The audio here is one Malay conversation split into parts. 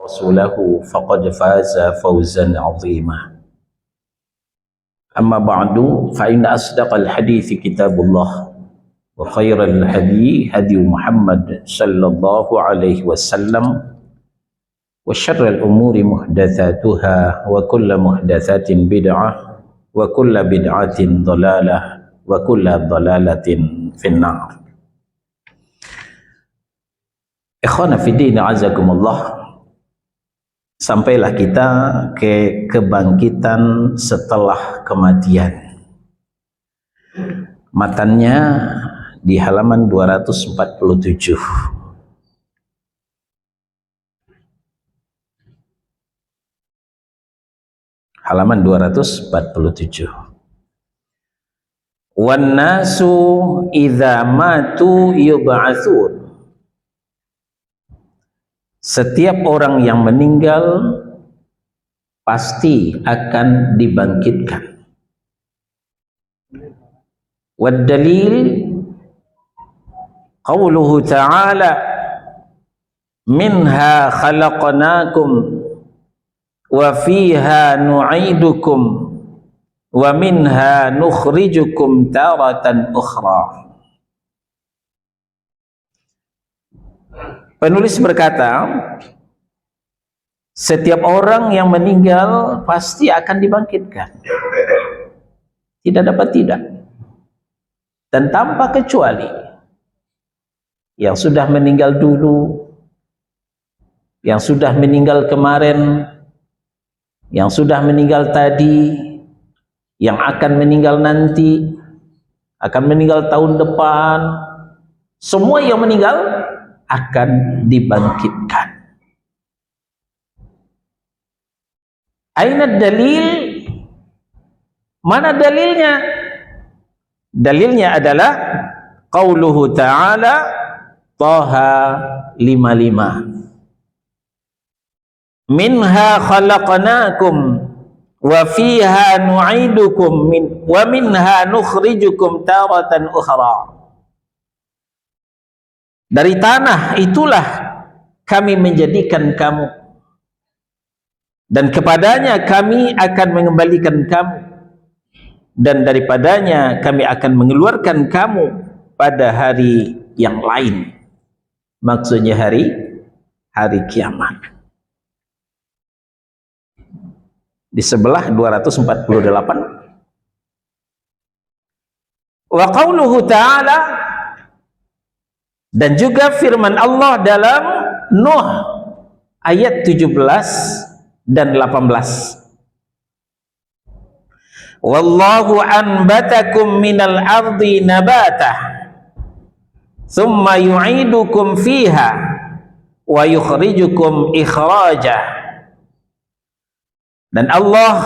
رسوله فقد فاز فوزا عظيما. أما بعد فإن أصدق الحديث كتاب الله وخير الهدي هدي محمد صلى الله عليه وسلم وشر الأمور محدثاتها وكل محدثات بدعة وكل بدعة ضلالة وكل ضلالة في النار. Ikhwana fiddin azakumullah. Sampailah kita ke kebangkitan setelah kematian. Matannya di halaman 247. Halaman 247. Wan nasu idza matu yub'atsun. Setiap orang yang meninggal pasti akan dibangkitkan. Wad dalil qauluhu ta'ala minha khalaqnakum wa fiha nu'idukum wa minha nukhrijukum taratan ukhra. Penulis berkata, setiap orang yang meninggal pasti akan dibangkitkan. Tidak dapat tidak. Dan tanpa kecuali yang sudah meninggal dulu, yang sudah meninggal kemarin, yang sudah meninggal tadi, yang akan meninggal nanti, akan meninggal tahun depan, semua yang meninggal akan dibangkitkan. Aina dalil? Mana dalilnya? Dalilnya adalah qauluhu ta'ala Taha 55. Minha khalaqnakum wa fiha nu'idukum wa minha nukhrijukum taratan ukhra. Dari tanah itulah kami menjadikan kamu, dan kepadanya kami akan mengembalikan kamu, dan daripadanya kami akan mengeluarkan kamu pada hari yang lain. Maksudnya hari kiamat. Di sebelah 248. Wa qauluhu ta'ala, dan juga firman Allah dalam Nuh ayat 17 dan 18. Wallahu anbatakum minal ardi nabatah thumma yu'idukum fiha wa yukhrijukum ikhrajah. Dan Allah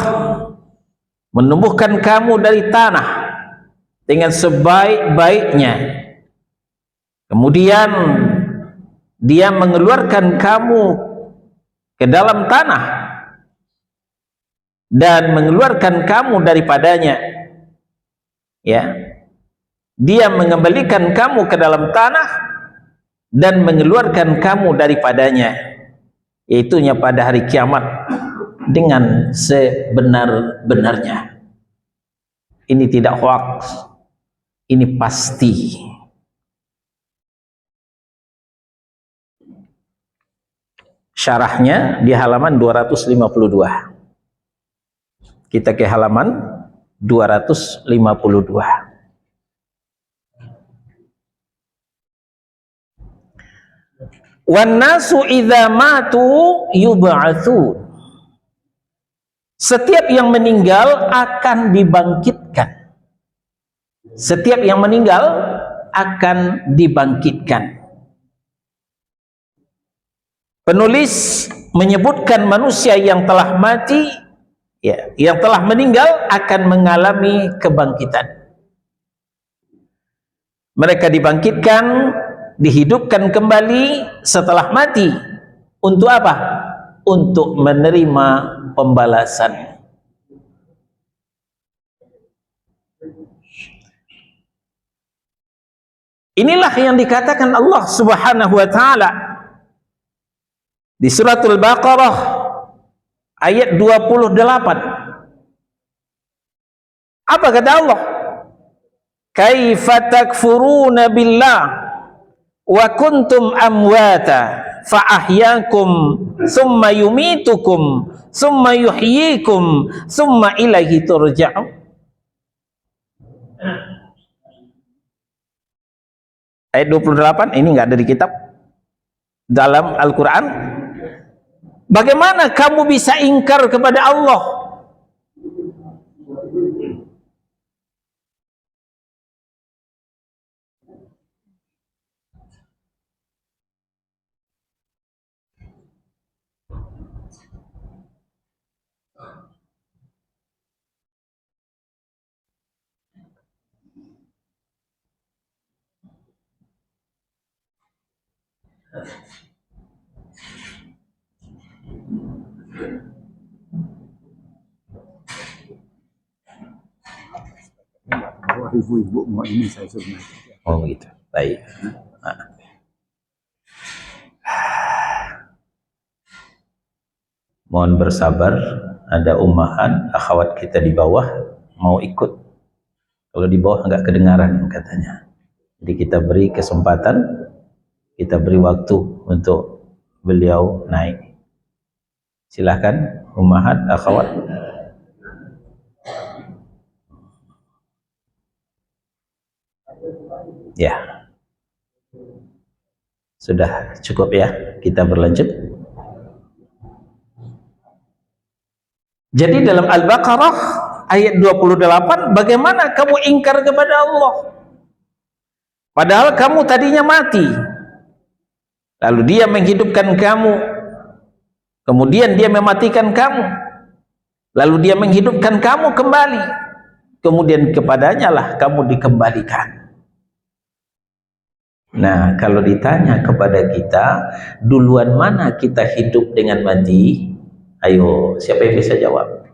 menumbuhkan kamu dari tanah dengan sebaik-baiknya. Kemudian dia mengeluarkan kamu ke dalam tanah dan mengeluarkan kamu daripadanya. Ya. Dia mengembalikan kamu ke dalam tanah dan mengeluarkan kamu daripadanya, yaitunya pada hari kiamat dengan sebenar-benarnya. Ini tidak hoax, ini pasti. Syarahnya di halaman 252. Kita ke halaman 252. Wan nasu idza matu yub'atsun. Setiap yang meninggal akan dibangkitkan. Setiap yang meninggal akan dibangkitkan. Penulis menyebutkan manusia yang telah mati, ya, yang telah meninggal akan mengalami kebangkitan. Mereka dibangkitkan, dihidupkan kembali setelah mati. Untuk apa? Untuk menerima pembalasan. Inilah yang dikatakan Allah Subhanahu wa taala Di suratul Baqarah ayat 28. Apa kata Allah? Kaifa takfuruna billah wa kuntum amwata fa ahyakum summa yumitukum summa yuhyikum summa ilaihi turja'un. Ayat 28 ini enggak ada di kitab dalam Al-Quran. Bagaimana kamu bisa ingkar kepada Allah? Ibu-ibu mau ini saya suruh. Oh gitu. Baik. Mohon bersabar, ada ummahan akhwat kita di bawah mau ikut. Kalau di bawah enggak kedengaran katanya. Jadi kita beri kesempatan, kita beri waktu untuk beliau naik. Silahkan ummahat akhwat. Ya. Sudah cukup ya, kita berlanjut. Jadi dalam Al-Baqarah ayat 28, bagaimana kamu ingkar kepada Allah? Padahal kamu tadinya mati. Lalu dia menghidupkan kamu. Kemudian dia mematikan kamu. Lalu dia menghidupkan kamu kembali. Kemudian kepadanya lah kamu dikembalikan. Nah, kalau ditanya kepada kita, duluan mana kita hidup dengan mati? Ayo, siapa yang bisa jawab?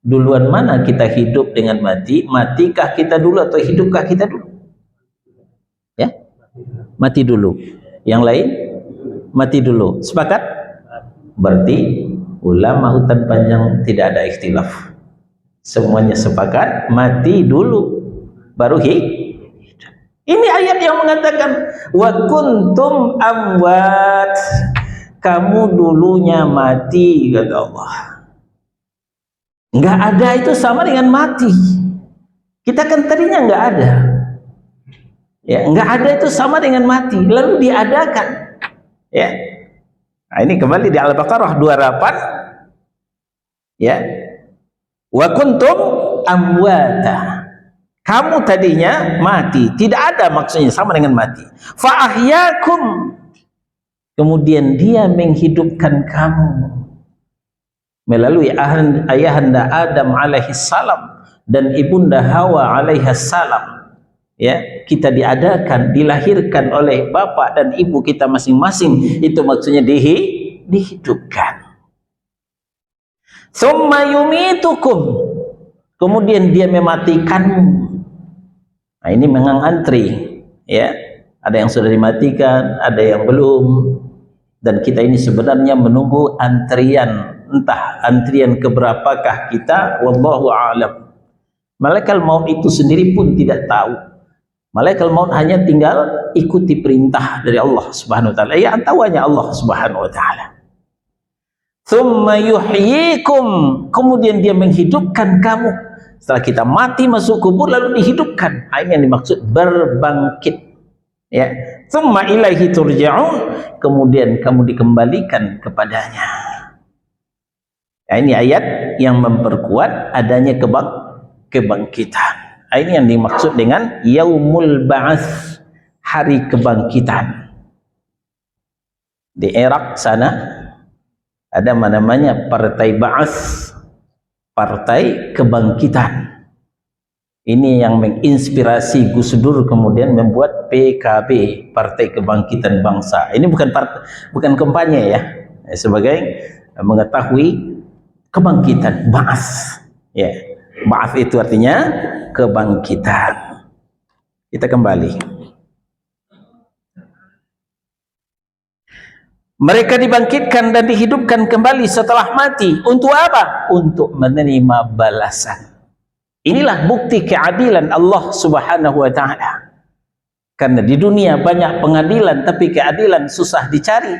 Duluan mana kita hidup dengan mati? Matikah kita dulu atau hidupkah kita dulu? Ya? Mati dulu. Yang lain? Mati dulu. Sepakat? Berarti ulama hutan panjang tidak ada ikhtilaf. Semuanya sepakat mati dulu baru hidup. Ini ayat yang mengatakan wa kuntum amwat, kamu dulunya mati, kata Allah. Enggak ada itu sama dengan mati. Kita kan tadinya enggak ada. Ya, enggak ada itu sama dengan mati, lalu diadakan. Ya. Nah, ini kembali di Al-Baqarah 28. Ya. Wa kuntum amwata. Kamu tadinya mati, tidak ada maksudnya sama dengan mati. Fa ahyakum, kemudian dia menghidupkan kamu melalui ayahanda Adam alaihissalam dan ibunda Hawa alaihissalam. Ya, kita diadakan, dilahirkan oleh bapak dan ibu kita masing-masing. Itu maksudnya dihidupkan. Tsumma yumitukum, kemudian dia mematikanmu. Nah, ini memang antri, ya. Ada yang sudah dimatikan, ada yang belum. Dan kita ini sebenarnya menunggu antrian, entah antrian keberapakah kita, wallahu a'lam. Malaikat maut itu sendiri pun tidak tahu. Malaikat maut hanya tinggal ikuti perintah dari Allah Subhanahu wa taala. Ya, tahunya Allah Subhanahu wa taala. Tsumma yuhyikum, kemudian dia menghidupkan kamu. Setelah kita mati masuk kubur lalu dihidupkan. Ini yang dimaksud berbangkit. Ya, tsumma ilaihi turja'un, kemudian kamu dikembalikan kepadanya. Nah, ini ayat yang memperkuat adanya kebangkitan. Ini yang dimaksud dengan yaumul ba'ats, hari kebangkitan. Di Irak sana ada namanya Partai Ba'ats, Partai Kebangkitan. Ini yang menginspirasi Gus Dur kemudian membuat PKB, Partai Kebangkitan Bangsa. Ini bukan kampanye ya, sebagai mengetahui kebangkitan, Ba'ats. Ya, Ba'ats itu artinya kebangkitan. Kita kembali. Mereka dibangkitkan dan dihidupkan kembali setelah mati. Untuk apa? Untuk menerima balasan. Inilah bukti keadilan Allah Subhanahu wa taala. Karena di dunia banyak pengadilan, tapi keadilan susah dicari.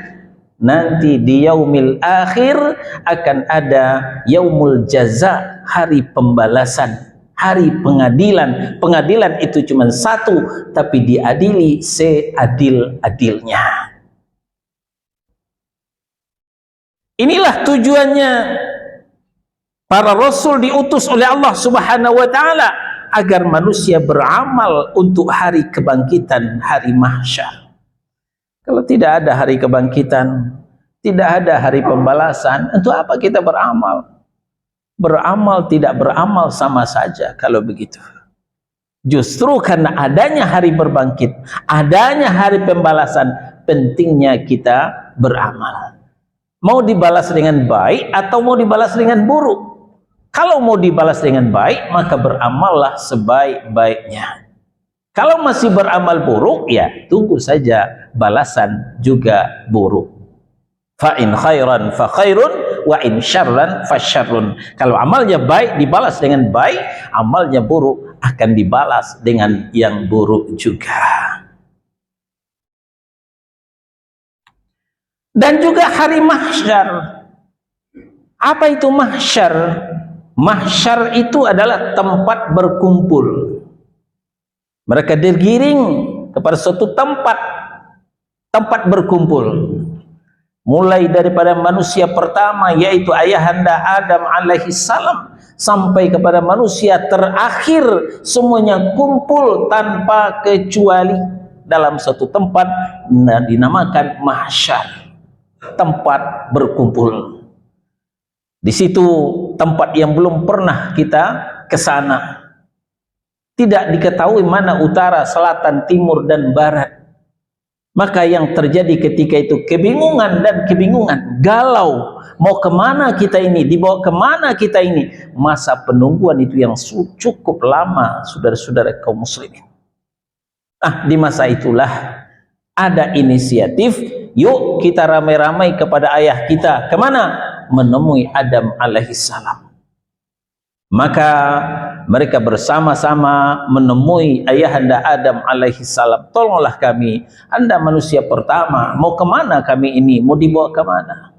Nanti di yaumil akhir akan ada yaumul jaza, hari pembalasan, hari pengadilan. Pengadilan itu cuma satu, tapi diadili seadil-adilnya. Inilah tujuannya para rasul diutus oleh Allah Subhanahu wa taala, agar manusia beramal untuk hari kebangkitan, hari mahsyar. Kalau tidak ada hari kebangkitan, tidak ada hari pembalasan, untuk apa kita beramal? Beramal tidak beramal sama saja kalau begitu. Justru karena adanya hari berbangkit, adanya hari pembalasan, pentingnya kita beramal. Mau dibalas dengan baik atau mau dibalas dengan buruk? Kalau mau dibalas dengan baik, maka beramallah sebaik-baiknya. Kalau masih beramal buruk, ya tunggu saja balasan juga buruk. Fa in khairan fa khairun wa in syarran fa syarrun. Kalau amalnya baik dibalas dengan baik, amalnya buruk akan dibalas dengan yang buruk juga. Dan juga hari mahsyar. Apa itu mahsyar? Mahsyar itu adalah tempat berkumpul. Mereka digiring kepada suatu tempat berkumpul. Mulai daripada manusia pertama, yaitu ayahanda Adam alaihi salam, sampai kepada manusia terakhir, semuanya kumpul tanpa kecuali dalam satu tempat dinamakan mahsyar. Tempat berkumpul. Di situ tempat yang belum pernah kita ke sana. Tidak diketahui mana utara, selatan, timur dan barat. Maka yang terjadi ketika itu kebingungan dan kebingungan, galau. Mau kemana kita ini? Dibawa kemana kita ini? Masa penungguan itu yang cukup lama, saudara-saudara kaum muslimin. Di masa itulah ada inisiatif, yuk kita ramai-ramai kepada ayah kita. Kemana? Menemui Adam alaihissalam. Maka mereka bersama-sama menemui ayahanda Adam alaihissalam. Tolonglah kami, Anda manusia pertama, mau kemana kami ini? Mau dibawa kemana?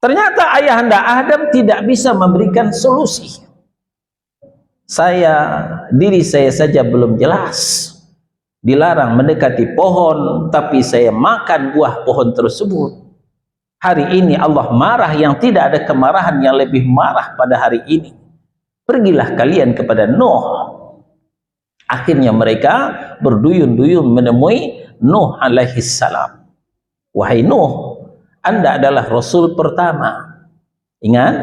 Ternyata ayahanda Adam tidak bisa memberikan solusi. Diri saya saja belum jelas. Dilarang mendekati pohon, tapi saya makan buah pohon tersebut. Hari ini Allah marah yang tidak ada kemarahan yang lebih marah pada hari ini. Pergilah kalian kepada Nuh. Akhirnya mereka berduyun-duyun menemui Nuh alaihissalam. Wahai Nuh, Anda adalah Rasul pertama. Ingat,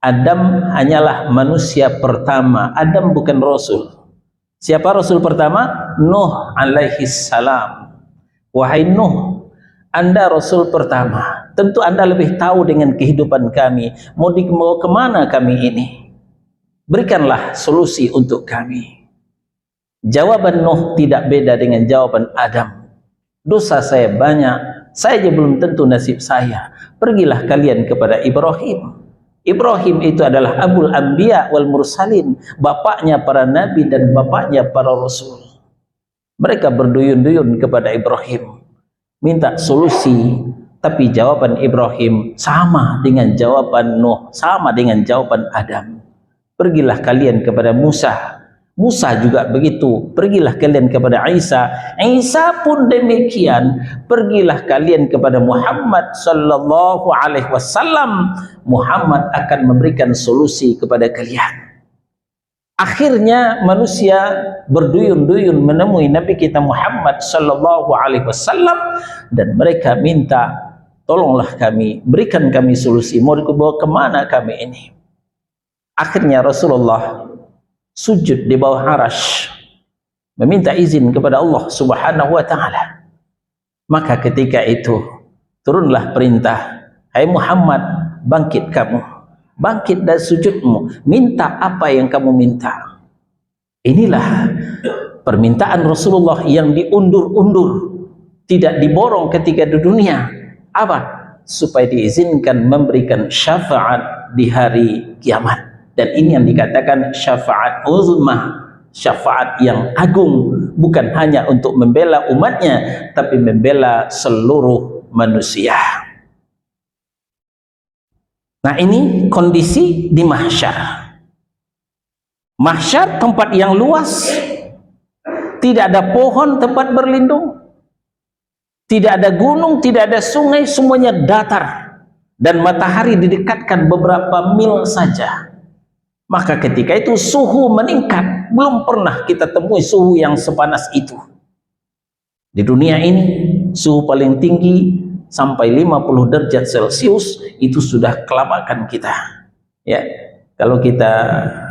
Adam hanyalah manusia pertama. Adam bukan Rasul. Siapa Rasul pertama? Nuh alaihissalam. Wahai Nuh, Anda Rasul pertama. Tentu Anda lebih tahu dengan kehidupan kami. Mau dibawa kemana kami ini? Berikanlah solusi untuk kami. Jawaban Nuh tidak beda dengan jawaban Adam. Dosa saya banyak, saya aja belum tentu nasib saya. Pergilah kalian kepada Ibrahim. Ibrahim itu adalah Abul Anbiya wal Mursalin, bapaknya para nabi dan bapaknya para rasul. Mereka berduyun-duyun kepada Ibrahim, minta solusi, tapi jawaban Ibrahim sama dengan jawaban Nuh, sama dengan jawaban Adam. Pergilah kalian kepada Musa. Musa juga begitu. Pergilah kalian kepada Isa. Isa pun demikian. Pergilah kalian kepada Muhammad sallallahu alaihi wasallam. Muhammad akan memberikan solusi kepada kalian. Akhirnya manusia berduyun-duyun menemui Nabi kita Muhammad sallallahu alaihi wasallam dan mereka minta, tolonglah kami, berikan kami solusi. Mau dibawa kemana kami ini? Akhirnya Rasulullah sujud di bawah arasy, meminta izin kepada Allah Subhanahu wa taala. Maka ketika itu turunlah perintah, hai Muhammad, bangkit kamu, bangkit dari sujudmu, minta apa yang kamu minta. Inilah permintaan Rasulullah yang diundur-undur. tidak diborong ketika di dunia. Apa? Supaya diizinkan memberikan syafaat di hari kiamat. Dan ini yang dikatakan syafaat uzmah, syafaat yang agung, bukan hanya untuk membela umatnya, tapi membela seluruh manusia. Nah, ini kondisi di mahsyar. Mahsyar tempat yang luas, tidak ada pohon tempat berlindung, tidak ada gunung, tidak ada sungai, semuanya datar, dan matahari didekatkan beberapa mil saja. Maka ketika itu suhu meningkat. Belum pernah kita temui suhu yang sepanas itu. Di dunia ini suhu paling tinggi sampai 50 derajat Celcius, itu sudah kelabakan kita. Ya, kalau kita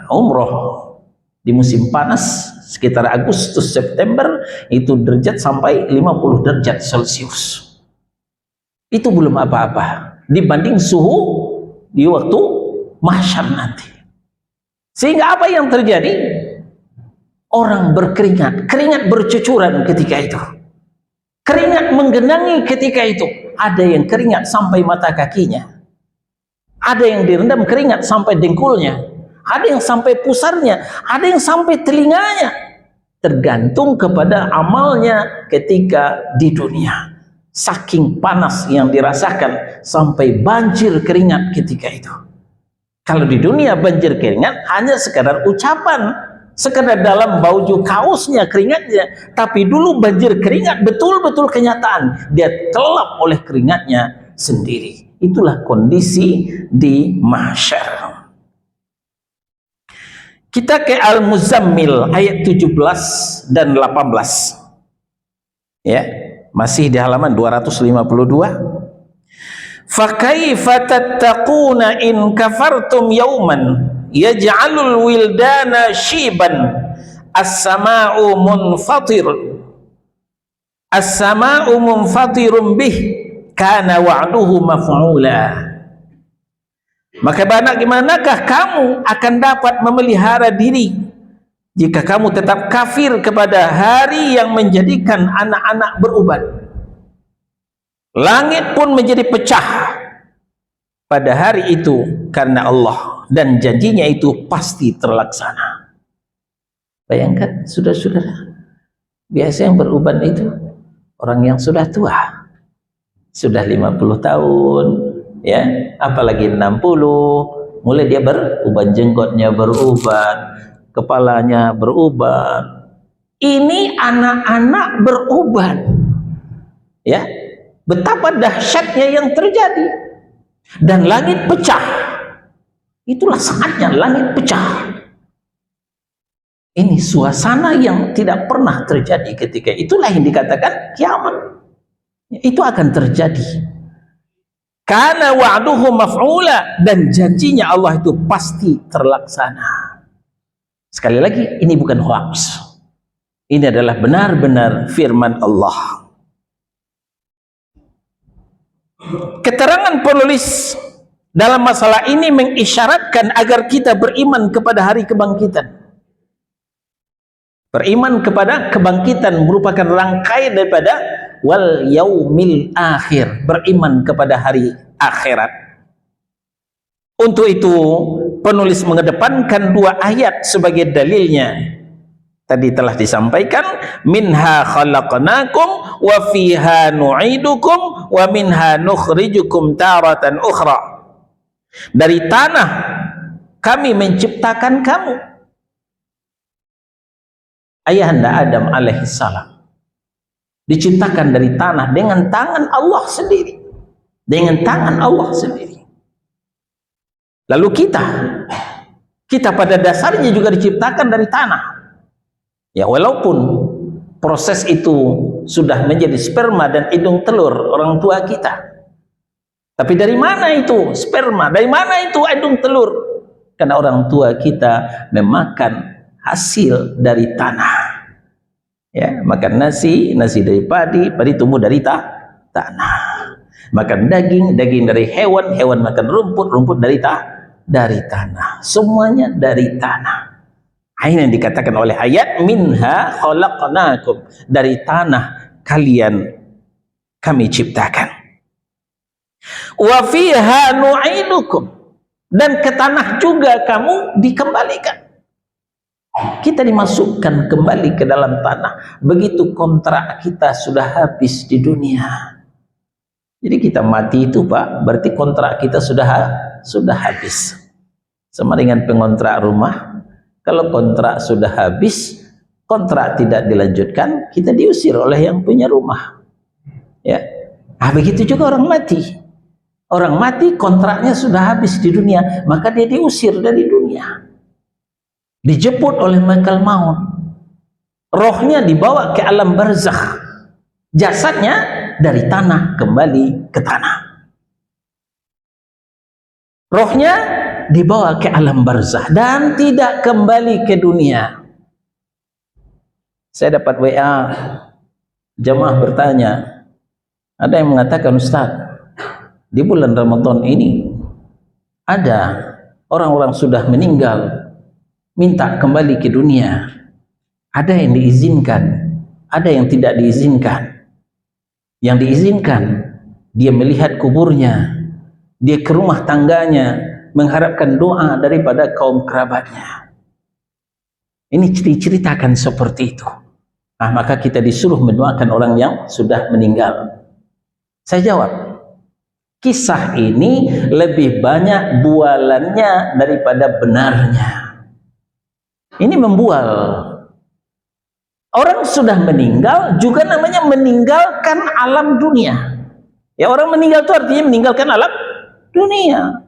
umroh di musim panas sekitar Agustus September, itu derajat sampai 50 derajat Celcius. Itu belum apa-apa dibanding suhu di waktu mahsyar nanti. Sehingga apa yang terjadi? Orang berkeringat, keringat bercucuran ketika itu. Keringat menggenangi ketika itu. Ada yang keringat sampai mata kakinya. Ada yang direndam keringat sampai dengkulnya. Ada yang sampai pusarnya, ada yang sampai telinganya. Tergantung kepada amalnya ketika di dunia. Saking panas yang dirasakan sampai banjir keringat ketika itu. Kalau di dunia banjir keringat hanya sekadar ucapan, sekadar dalam baju kaosnya keringatnya. Tapi dulu banjir keringat betul-betul kenyataan. Dia kelap oleh keringatnya sendiri. Itulah kondisi di mahsyar. Kita ke Al-Muzammil ayat 17 dan 18. Ya, masih di halaman 252. Fakaifa tattaquna in kafartum yawman yaj'alul wildana shiban as-sama'u munfatirun bih kana wa'duhu maf'ula. Maka bagaimanakah kamu akan dapat memelihara diri jika kamu tetap kafir kepada hari yang menjadikan anak-anak beruban? Langit pun menjadi pecah pada hari itu karena Allah, dan janjinya itu pasti terlaksana. Bayangkan saudara-saudara, biasa yang beruban itu orang yang sudah tua, sudah 50 tahun, ya, apalagi 60, mulai dia beruban, jenggotnya beruban, kepalanya beruban. Ini anak-anak beruban, ya. Betapa dahsyatnya yang terjadi. Dan langit pecah. Itulah saatnya langit pecah. Ini suasana yang tidak pernah terjadi ketika itulah yang dikatakan kiamat. Itu akan terjadi. Kana wa'duhu maf'ula, dan janjinya Allah itu pasti terlaksana. Sekali lagi, ini bukan hoax. Ini adalah benar-benar firman Allah. Keterangan penulis dalam masalah ini mengisyaratkan agar kita beriman kepada hari kebangkitan. Beriman kepada kebangkitan merupakan rangkaian daripada wal yaumil akhir, beriman kepada hari akhirat. Untuk itu penulis mengedepankan dua ayat sebagai dalilnya. Tadi telah disampaikan, minha khalaqnakum wa fiha nu'idukum wa minha nukhrijukum taratan ukhra. Dari tanah kami menciptakan kamu. Ayahanda Adam alaihissalam diciptakan dari tanah dengan tangan Allah sendiri. Dengan tangan Allah sendiri. Lalu kita pada dasarnya juga diciptakan dari tanah. Ya, walaupun proses itu sudah menjadi sperma dan hidung telur orang tua kita. Tapi dari mana itu sperma? Dari mana itu hidung telur? Karena orang tua kita memakan hasil dari tanah. Ya, makan nasi dari padi tumbuh dari tanah. Makan daging dari hewan makan rumput dari tanah. Semuanya dari tanah. Ini yang dikatakan oleh ayat minha khalaqnakum, dari tanah kalian kami ciptakan. Wa fiha nu'idukum, dan ke tanah juga kamu dikembalikan. Kita dimasukkan kembali ke dalam tanah begitu kontrak kita sudah habis di dunia. Jadi kita mati itu Pak, berarti kontrak kita sudah habis. Sama dengan pengontrak rumah, kalau kontrak sudah habis, kontrak tidak dilanjutkan, kita diusir oleh yang punya rumah. Ya, begitu juga orang mati. Orang mati kontraknya sudah habis di dunia, maka dia diusir dari dunia. Dijemput oleh malaikat maut. Rohnya dibawa ke alam barzakh. Jasadnya dari tanah kembali ke tanah. Rohnya dibawa ke alam barzakh dan tidak kembali ke dunia. Saya dapat WA jemaah bertanya, ada yang mengatakan, Ustaz, di bulan Ramadan ini ada orang-orang sudah meninggal minta kembali ke dunia. Ada yang diizinkan, ada yang tidak diizinkan. Yang diizinkan, dia melihat kuburnya, dia ke rumah tangganya mengharapkan doa daripada kaum kerabatnya. Ini diceritakan seperti itu. Maka kita disuruh mendoakan orang yang sudah meninggal. Saya jawab, kisah ini lebih banyak bualannya daripada benarnya. Ini membual. Orang sudah meninggal juga namanya meninggalkan alam dunia. Ya, orang meninggal itu artinya meninggalkan alam dunia.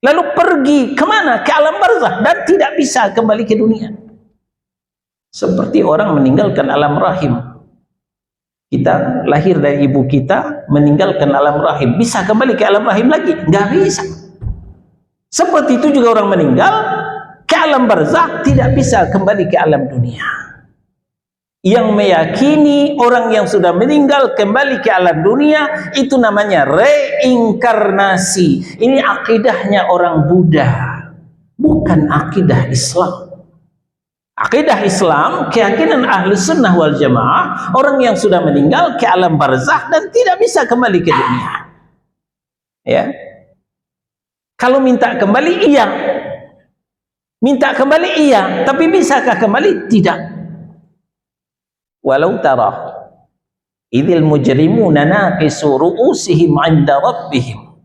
Lalu pergi kemana? Ke alam barzakh dan tidak bisa kembali ke dunia. Seperti orang meninggalkan alam rahim. Kita lahir dari ibu kita, meninggalkan alam rahim. Bisa kembali ke alam rahim lagi? Nggak bisa. Seperti itu juga orang meninggal ke alam barzakh, tidak bisa kembali ke alam dunia. Yang meyakini orang yang sudah meninggal kembali ke alam dunia, itu namanya reinkarnasi. Ini akidahnya orang Buddha, bukan akidah Islam. Akidah Islam, keyakinan ahli sunnah wal jamaah, orang yang sudah meninggal ke alam barzakh dan tidak bisa kembali ke dunia. Ya, kalau minta kembali iya, minta kembali iya, tapi bisakah kembali? Tidak. Walau tara idzil mujrimuna naqisu ru'usihim 'inda rabbihim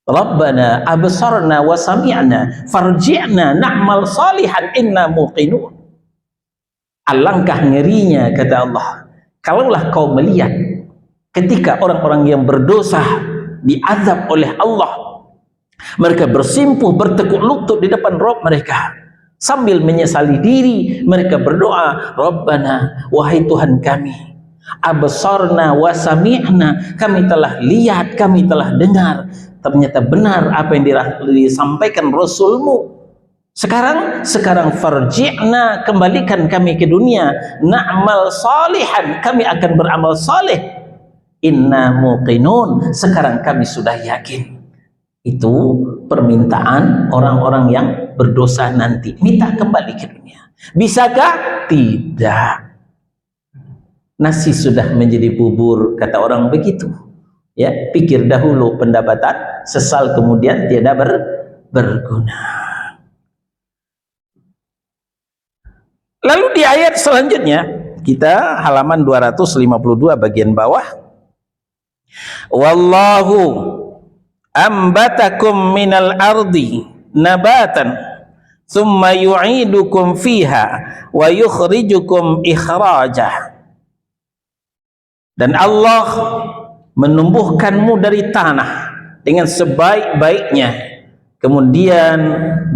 Rabbana absarna wa sami'na farji'na na'mal salihan inna muqinun. Alangkah ngerinya, kata Allah, kalaulah kau melihat ketika orang-orang yang berdosa diazab oleh Allah, mereka bersimpuh bertekuk lutut di depan Rabb mereka sambil menyesali diri, mereka berdoa, Rabbana, wahai Tuhan kami, absarna wa sami'na, kami telah lihat, kami telah dengar, ternyata benar apa yang disampaikan Rasulmu. Sekarang farji'na, kembalikan kami ke dunia, na'mal salihan, kami akan beramal saleh, inna muqinun, sekarang kami sudah yakin. Itu permintaan orang-orang yang berdosa nanti, minta kembali ke dunia. Bisakah? Tidak. Nasi sudah menjadi bubur, kata orang begitu. Ya, pikir dahulu pendapatan, sesal kemudian tiada berguna. Lalu di ayat selanjutnya, kita halaman 252 bagian bawah. Wallahu ambatakum minal ardi nabatan thumma yu'idukum fiha wa yukhrijukum ikhrajah. Dan Allah menumbuhkanmu dari tanah dengan sebaik-baiknya, kemudian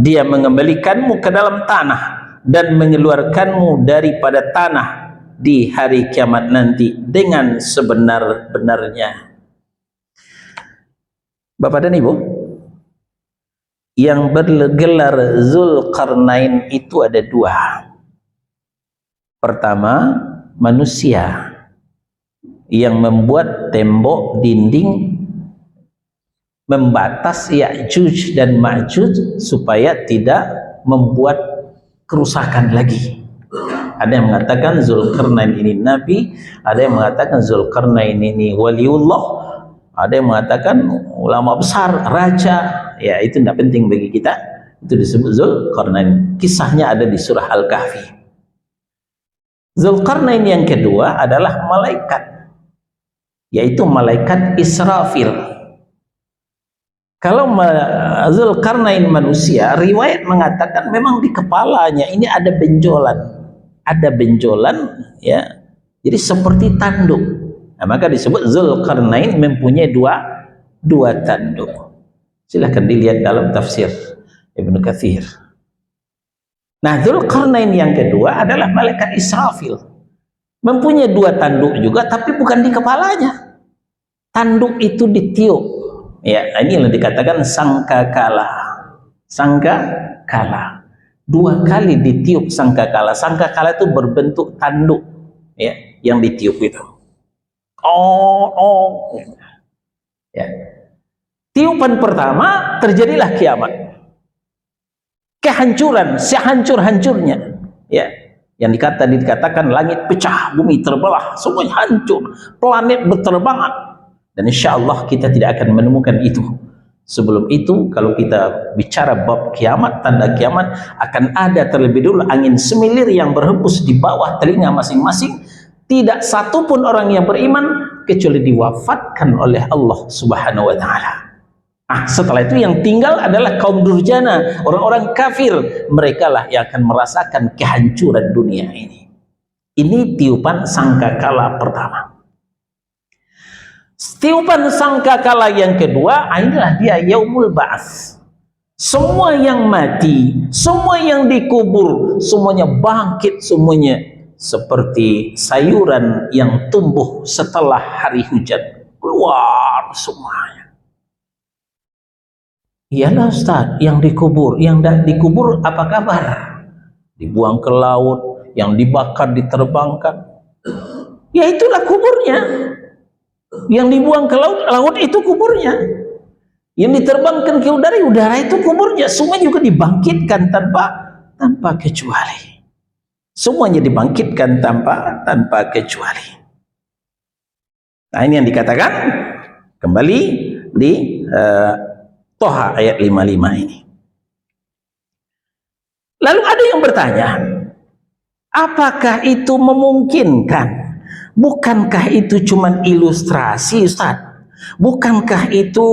dia mengembalikanmu ke dalam tanah dan mengeluarkanmu daripada tanah di hari kiamat nanti dengan sebenar-benarnya. Bapak dan Ibu, yang bergelar Zulkarnain itu ada dua. Pertama, manusia yang membuat tembok dinding membatas Ya'juj dan Ma'juj supaya tidak membuat kerusakan lagi. Ada yang mengatakan Zulkarnain ini nabi, ada yang mengatakan Zulkarnain ini waliullah, ada yang mengatakan ulama besar, raja. Ya, itu tidak penting bagi kita. Itu disebut Zulkarnain. Kisahnya ada di surah Al-Kahfi. Zulkarnain yang kedua adalah malaikat, yaitu malaikat Israfil. Kalau Zulkarnain manusia, riwayat mengatakan memang di kepalanya ini ada benjolan, ya. Jadi seperti tanduk. Nah, maka disebut Zulkarnain mempunyai dua tanduk. Silahkan dilihat dalam tafsir Ibnu Katsir. Nah, Zulkarnain yang kedua adalah malaikat Israfil. Mempunyai dua tanduk juga, tapi bukan di kepalanya. Tanduk itu ditiup. Ya, ini yang dikatakan sangkakala. Sangkakala. Dua kali ditiup sangkakala. Sangkakala itu berbentuk tanduk, ya, yang ditiup itu. Ya. Tiupan pertama terjadilah kiamat. Kehancuran, sehancur-hancurnya, ya. Yang dikatakan langit pecah, bumi terbelah, semuanya hancur, planet berterbangan. Dan insya Allah kita tidak akan menemukan itu. Sebelum itu, kalau kita bicara bab kiamat, tanda kiamat, akan ada terlebih dulu angin semilir yang berhembus di bawah telinga masing-masing. Tidak satupun orang yang beriman kecuali diwafatkan oleh Allah Subhanahu wa Ta'ala. Setelah itu yang tinggal adalah kaum durjana, orang-orang kafir. Mereka lah yang akan merasakan kehancuran dunia ini. Ini tiupan sangkakala pertama. Tiupan sangkakala yang kedua, inilah dia yaumul ba'ats. Semua yang mati, semua yang dikubur, semuanya bangkit, semuanya seperti sayuran yang tumbuh setelah hari hujan. Keluar semuanya. Iyalah Ustaz, yang dikubur, yang tidak dikubur apa kabar? Dibuang ke laut, yang dibakar diterbangkan. Ya itulah kuburnya. Yang dibuang ke laut, laut itu kuburnya. Yang diterbangkan ke udara, udara itu kuburnya. Semua juga dibangkitkan tanpa kecuali. Semuanya dibangkitkan tanpa kecuali. Nah, ini yang dikatakan kembali di Toha ayat 55 ini. Lalu ada yang bertanya, apakah itu memungkinkan? Bukankah itu cuma ilustrasi, Ustaz? Bukankah itu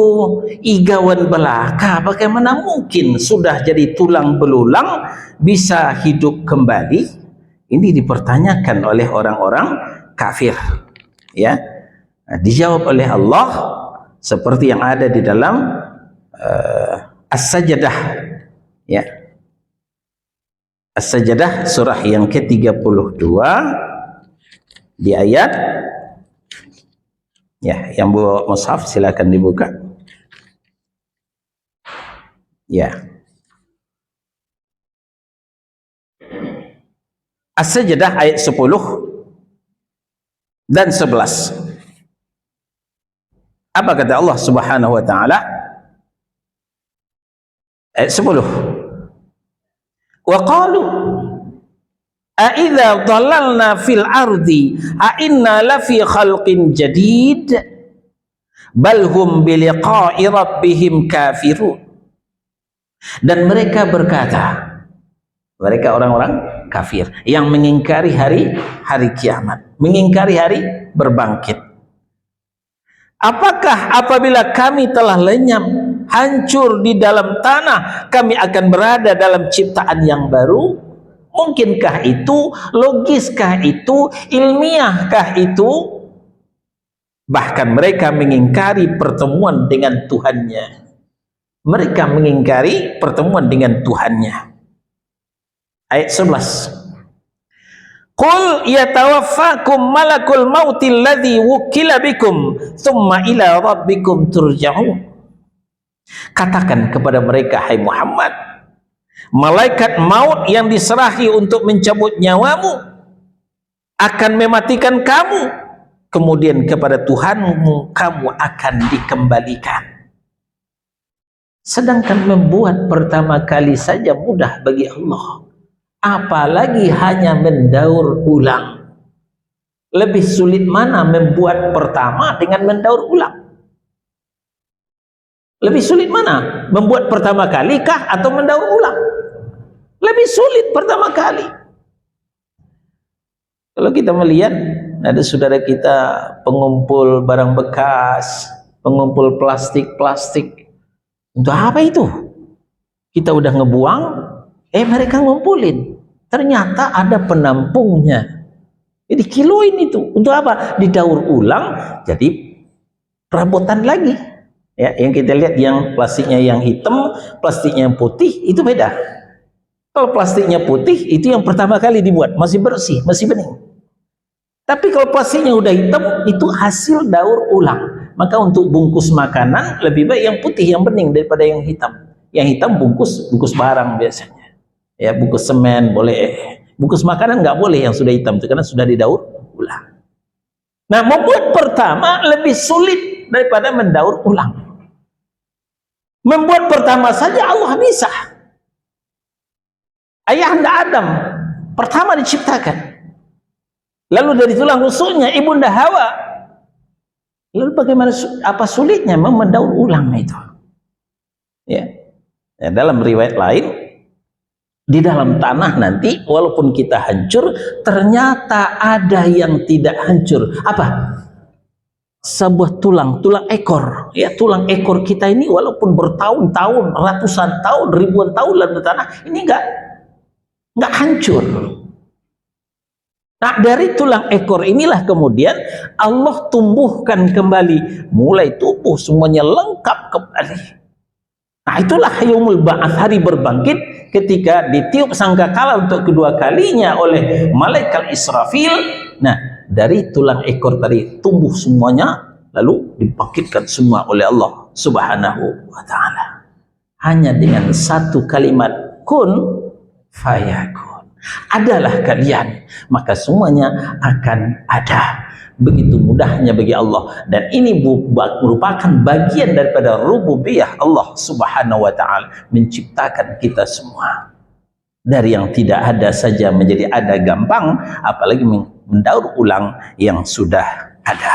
igawan belaka? Bagaimana mungkin sudah jadi tulang belulang bisa hidup kembali? Ini dipertanyakan oleh orang-orang kafir. Ya, dijawab oleh Allah seperti yang ada di dalam As-Sajdah, ya. As-Sajdah surah yang ke-32 di ayat, ya, yang bawa mushaf silakan dibuka. Ya. As-Sajdah ayat 10 dan 11. Apa kata Allah Subhanahu wa taala? Ayat 10. Wa qalu a idza dhalalna fil ardi a inna lafi khalqin jadid bal hum bi liqa'i rabbihim kafirun. Dan mereka berkata, mereka orang-orang kafir yang mengingkari hari kiamat, mengingkari hari berbangkit. Apakah apabila kami telah lenyap, hancur di dalam tanah, kami akan berada dalam ciptaan yang baru? Mungkinkah itu? Logiskah itu? Ilmiahkah itu? Bahkan mereka mengingkari pertemuan dengan Tuhannya. Mereka mengingkari pertemuan dengan Tuhannya. Ayat 11. Qul yatawaffakum malakul mautil ladzi wukila bikum thumma ila rabbikum turja'un. Katakan kepada mereka, hai Muhammad, malaikat maut yang diserahi untuk mencabut nyawamu akan mematikan kamu, kemudian kepada Tuhanmu kamu akan dikembalikan. Sedangkan membuat pertama kali saja mudah bagi Allah, apalagi hanya mendaur ulang. Lebih sulit mana membuat pertama dengan mendaur ulang? Lebih sulit mana? Membuat pertama kali kah atau mendaur ulang? Lebih sulit pertama kali. Kalau kita melihat ada saudara kita pengumpul barang bekas, pengumpul plastik-plastik. Untuk apa itu? Kita udah ngebuang, mereka ngumpulin. Ternyata ada penampungnya. Jadi kiloin itu. Untuk apa? Didaur ulang jadi perabotan lagi. Ya, yang kita lihat yang plastiknya yang hitam, plastiknya yang putih itu beda. Kalau plastiknya putih itu yang pertama kali dibuat, masih bersih, masih bening. Tapi kalau plastiknya udah hitam itu hasil daur ulang. Maka untuk bungkus makanan lebih baik yang putih, yang bening daripada yang hitam. Yang hitam bungkus barang biasanya. Ya, bungkus semen boleh. Bungkus makanan nggak boleh yang sudah hitam itu karena sudah didaur ulang. Nah, membuat pertama lebih sulit daripada mendaur ulang. Membuat pertama saja Allah bisa. Ayahanda Adam pertama diciptakan. Lalu dari tulang rusuknya ibunda Hawa. Lalu bagaimana, apa sulitnya mendaur ulang itu? Ya. Ya, dalam riwayat lain, di dalam tanah nanti walaupun kita hancur, ternyata ada yang tidak hancur. Apa? Sebuah tulang ekor. Ya, tulang ekor kita ini walaupun bertahun-tahun, ratusan tahun, ribuan tahun dalam tanah, ini enggak hancur. Nah, dari tulang ekor inilah kemudian Allah tumbuhkan kembali, mulai tumbuh semuanya lengkap kembali. Nah, itulah yaumul ba'ats, hari berbangkit, ketika ditiup sangkakala untuk kedua kalinya oleh malaikat Israfil. Nah, dari tulang ekor tadi tumbuh semuanya, lalu dibangkitkan semua oleh Allah Subhanahu wa ta'ala. Hanya dengan satu kalimat, kun fayakun. Adalah kalian, maka semuanya akan ada. Begitu mudahnya bagi Allah, dan ini merupakan bagian daripada rububiyah Allah Subhanahu wa ta'ala, menciptakan kita semua dari yang tidak ada saja menjadi ada gampang, apalagi mendaur ulang yang sudah ada.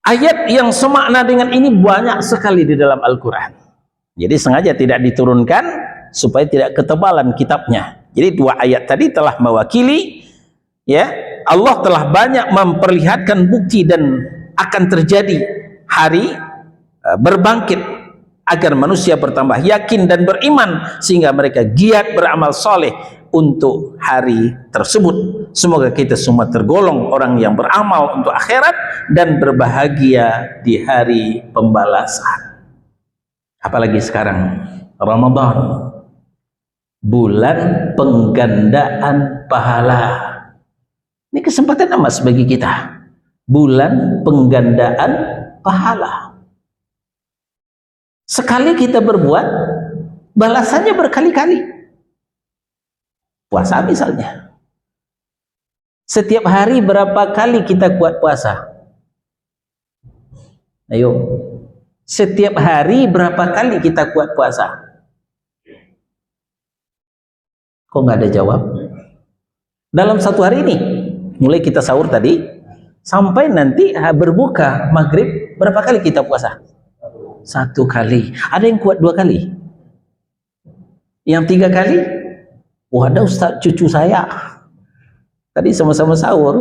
Ayat yang semakna dengan ini banyak sekali di dalam Al-Quran. Jadi sengaja tidak diturunkan supaya tidak ketebalan kitabnya. Jadi dua ayat tadi telah mewakili, ya, Allah telah banyak memperlihatkan bukti dan akan terjadi hari berbangkit agar manusia bertambah yakin dan beriman sehingga mereka giat beramal soleh untuk hari tersebut. Semoga kita semua tergolong orang yang beramal untuk akhirat dan berbahagia di hari pembalasan. Apalagi sekarang Ramadan, bulan penggandaan pahala. Ini kesempatan emas bagi kita. Bulan penggandaan pahala. Sekali kita berbuat, balasannya berkali-kali. Puasa misalnya. Setiap hari berapa kali kita kuat puasa? Ayo. Setiap hari berapa kali kita kuat puasa? Kok nggak ada jawab? Dalam satu hari ini, mulai kita sahur tadi, sampai nanti berbuka maghrib, berapa kali kita puasa? Satu kali. Ada yang kuat dua kali? Yang tiga kali? Wah, ada Ustaz cucu saya. Tadi sama-sama sahur,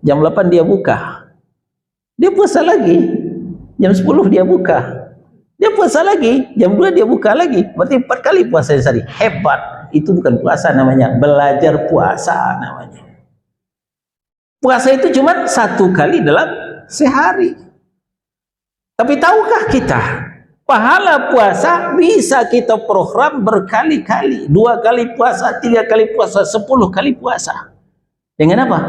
jam 8 dia buka. Dia puasa lagi. Jam 10 dia buka. Dia puasa lagi. Jam 2 dia buka lagi. Berarti 4 kali puasa sehari. Hebat. Itu bukan puasa namanya. Belajar puasa namanya. Puasa itu cuma satu kali dalam sehari. Tapi tahukah kita? Pahala puasa bisa kita program berkali-kali. 2 kali puasa, 3 kali puasa, 10 kali puasa. Dengan apa?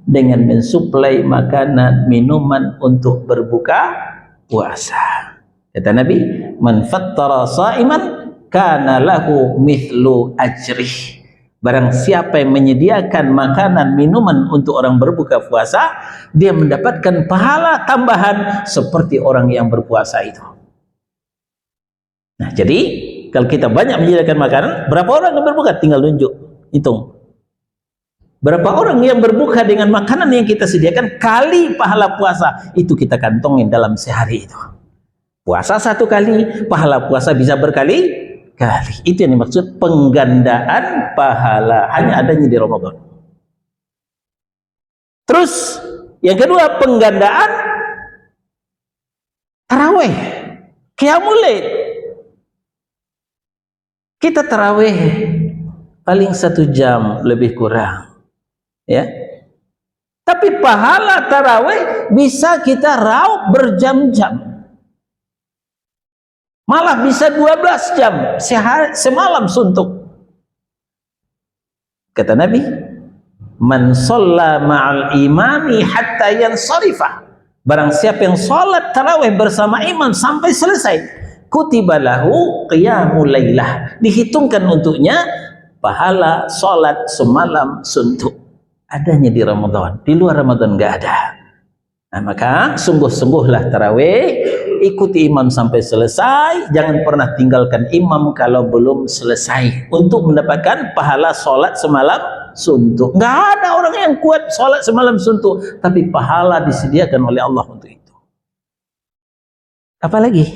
Dengan mensuplai makanan, minuman untuk berbuka puasa. Kata Nabi, man fattara sa'iman kana lahu mithlu ajrih. Barang siapa yang menyediakan makanan, minuman untuk orang berbuka puasa, dia mendapatkan pahala tambahan seperti orang yang berpuasa itu. Nah, jadi kalau kita banyak menyediakan makanan, berapa orang yang berbuka? Tinggal tunjuk, hitung. Berapa orang yang berbuka dengan makanan yang kita sediakan kali pahala puasa itu kita kantongin dalam sehari itu. Puasa 1 kali, pahala puasa bisa berkali-kali. Itu yang dimaksud penggandaan pahala, hanya adanya di Ramadan. Terus yang kedua, penggandaan tarawih, qiyamul lail. Kita tarawih paling 1 jam lebih kurang, ya. Tapi pahala tarawih bisa kita raup berjam-jam, malah bisa 12 jam semalam suntuk. Kata Nabi, man shalla ma'al imami hatta yansarifa, barang siapa yang salat tarawih bersama imam sampai selesai, kutiba lahu qiyamul lailah, dihitungkan untuknya pahala salat semalam suntuk. Adanya di Ramadan, di luar Ramadan enggak ada. Nah, maka sungguh-sungguhlah tarawih, ikuti imam sampai selesai, jangan pernah tinggalkan imam kalau belum selesai untuk mendapatkan pahala salat semalam suntuk. Enggak ada orang yang kuat salat semalam suntuk, tapi pahala disediakan oleh Allah untuk itu. Apalagi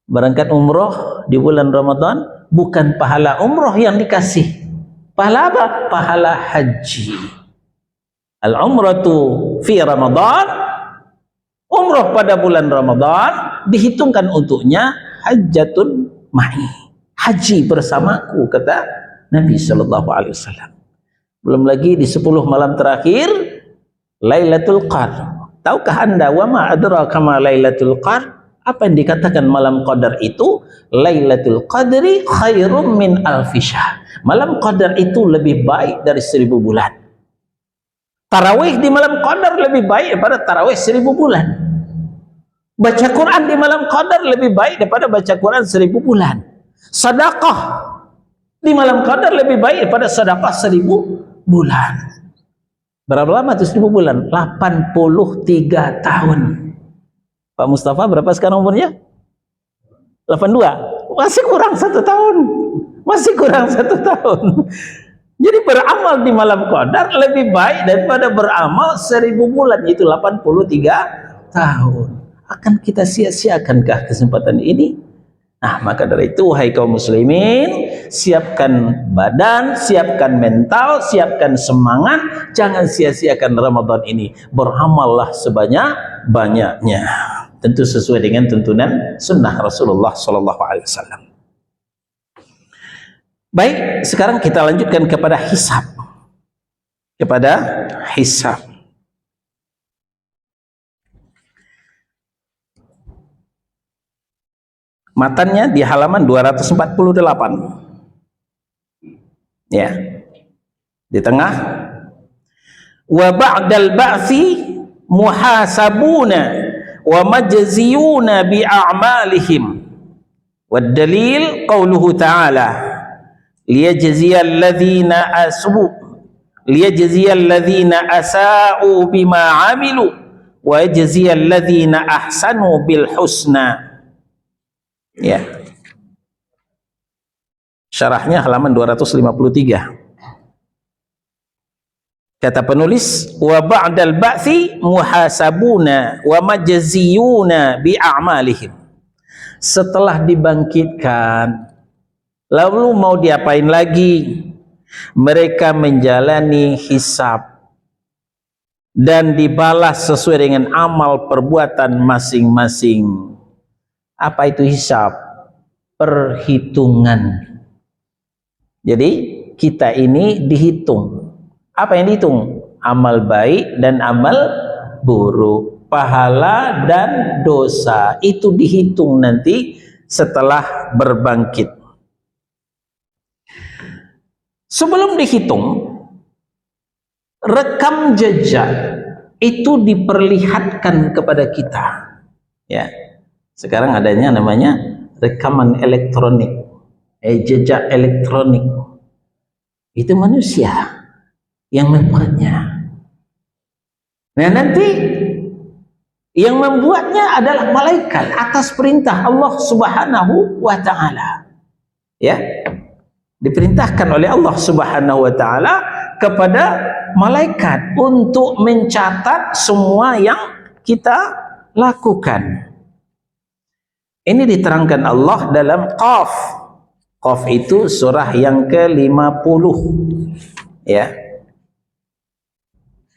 berangkat umroh di bulan Ramadan, bukan pahala umroh yang dikasih. Pahala apa? Pahala haji. Al-umratu fi Ramadan, umroh pada bulan Ramadan dihitungkan untuknya hajjatun ma'i, haji bersamaku, kata Nabi sallallahu alaihi wasallam. Belum lagi di 10 malam terakhir Lailatul Qadar. Tahukah Anda wa ma adraka ma Lailatul Qadar? Apa yang dikatakan malam qadar itu? Lailatul Qadri khairum min alfi syahr. Malam qadar itu lebih baik dari 1000 bulan. Tarawih di malam qadar lebih baik daripada tarawih 1000 bulan. Baca Quran di malam qadar lebih baik daripada baca Quran 1000 bulan. Sedekah di malam qadar lebih baik daripada sedekah 1000 bulan. Berapa lama itu 1000 bulan? 83 tahun. Pak Mustafa berapa sekarang umurnya? 82. Masih kurang 1 tahun. Masih kurang 1 tahun. Jadi beramal di malam qadar lebih baik daripada beramal 1000 bulan, itu 83 tahun. Akan kita sia-siakankah kesempatan ini? Nah, maka dari itu, hai kaum muslimin, siapkan badan, siapkan mental, siapkan semangat, jangan sia-siakan Ramadan ini. Beramallah sebanyak-banyaknya, tentu sesuai dengan tuntunan sunnah Rasulullah sallallahu alaihi wasallam. Baik, sekarang kita lanjutkan kepada hisab. Kepada hisab. Matannya di halaman 248. Ya. Di tengah. Wa ba'dal ba'thi muhasabuna wa majziyuna bi a'malihim. Wad dalil qauluhu ta'ala liyajziyal ladzina asa'u bima 'amilu wa yajziyal ladzina ahsanu bil husna. Ya. Syarahnya halaman 253. Kata penulis, wa ba'dal ba'thi muhasabuna wa majziyuna bi a'malihim. Setelah dibangkitkan, lalu mau diapain lagi? Mereka menjalani hisab dan dibalas sesuai dengan amal perbuatan masing-masing. Apa itu hisab? Perhitungan. Jadi kita ini dihitung. Apa yang dihitung? Amal baik dan amal buruk, pahala dan dosa. Itu dihitung nanti setelah berbangkit. Sebelum dihitung, rekam jejak itu diperlihatkan kepada kita. Ya. Sekarang adanya namanya rekaman elektronik, jejak elektronik. Itu manusia yang membuatnya. Nah, nanti Yang membuatnya adalah malaikat atas perintah Allah Subhanahu wa taala. Ya. Diperintahkan oleh Allah Subhanahu wa taala kepada malaikat untuk mencatat semua yang kita lakukan. Ini diterangkan Allah dalam Qaf. Qaf itu surah yang ke-50. Ya.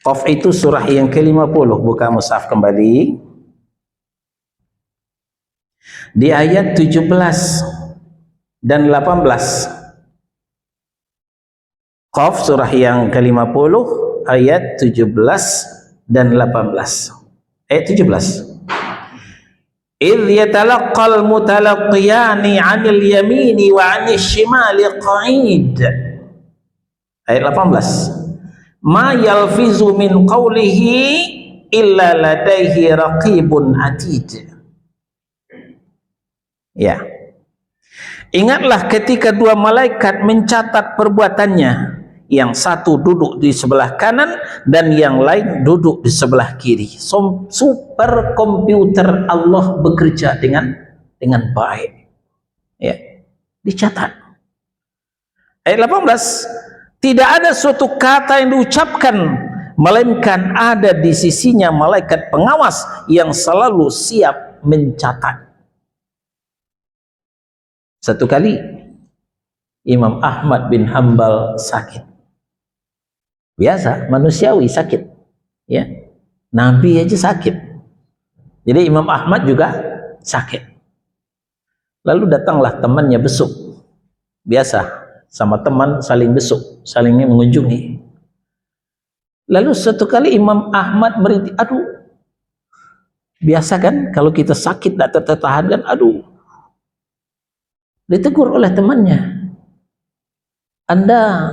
Qaf itu surah yang ke-50. Buka mushaf kembali. Di ayat 17 dan 18. Qaf surah yang ke-50 ayat 17 dan 18. Ayat 17. إِذْ يَتَلَقَّى الْمُتَلَقِّيَانِ عَنِ الْيَمِينِ وَعَنِ الشِّمَالِ قَعِيدٌ. Ayat 18. مَا يَلْفِظُ مِنْ قَوْلِهِ إِلَّا لَدَيْهِ رَقِيبٌ عَتِيدٌ. Ya. Ingatlah ketika dua malaikat mencatat perbuatannya, yang satu duduk di sebelah kanan dan yang lain duduk di sebelah kiri. Super komputer Allah bekerja dengan baik. Ya, dicatat. Ayat 18, tidak ada suatu kata yang diucapkan melainkan ada di sisinya malaikat pengawas yang selalu siap mencatat. Satu kali Imam Ahmad bin Hanbal sakit. Biasa, manusiawi sakit. Ya. Nabi aja sakit. Jadi Imam Ahmad juga sakit. Lalu datanglah temannya besuk. Biasa, sama teman saling besuk, saling mengunjungi. Lalu suatu kali Imam Ahmad merintih, aduh. Biasa kan kalau kita sakit tak tertahan kan, aduh. Ditegur oleh temannya. Anda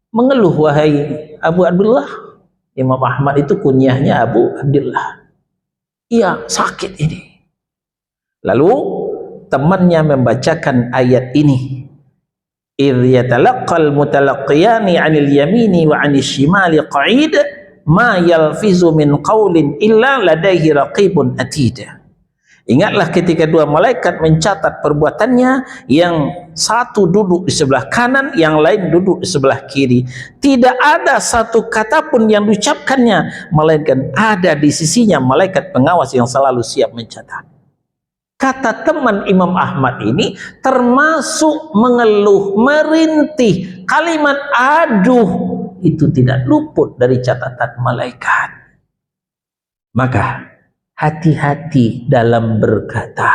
mengeluh wahai Abu Abdullah. Imam Ahmad itu kunyahnya Abu Abdullah. Iya, sakit ini. Lalu temannya membacakan ayat ini. إِذْ يَتَلَقَّى الْمُتَلَقِّيَانِ عَنِ الْيَمِينِ وَعَنِ الشِّمَالِ قَعِيدٌ مَا يَلْفِظُ مِنْ قَوْلٍ إِلَّا لَدَيْهِ رَقِيبٌ عَتِيدٌ. Ingatlah ketika dua malaikat mencatat perbuatannya, yang satu duduk di sebelah kanan, yang lain duduk di sebelah kiri. Tidak ada satu kata pun yang diucapkannya, melainkan ada di sisinya malaikat pengawas yang selalu siap mencatat. Kata teman Imam Ahmad ini termasuk mengeluh, merintih, kalimat aduh, itu tidak luput dari catatan malaikat. Maka hati-hati dalam berkata.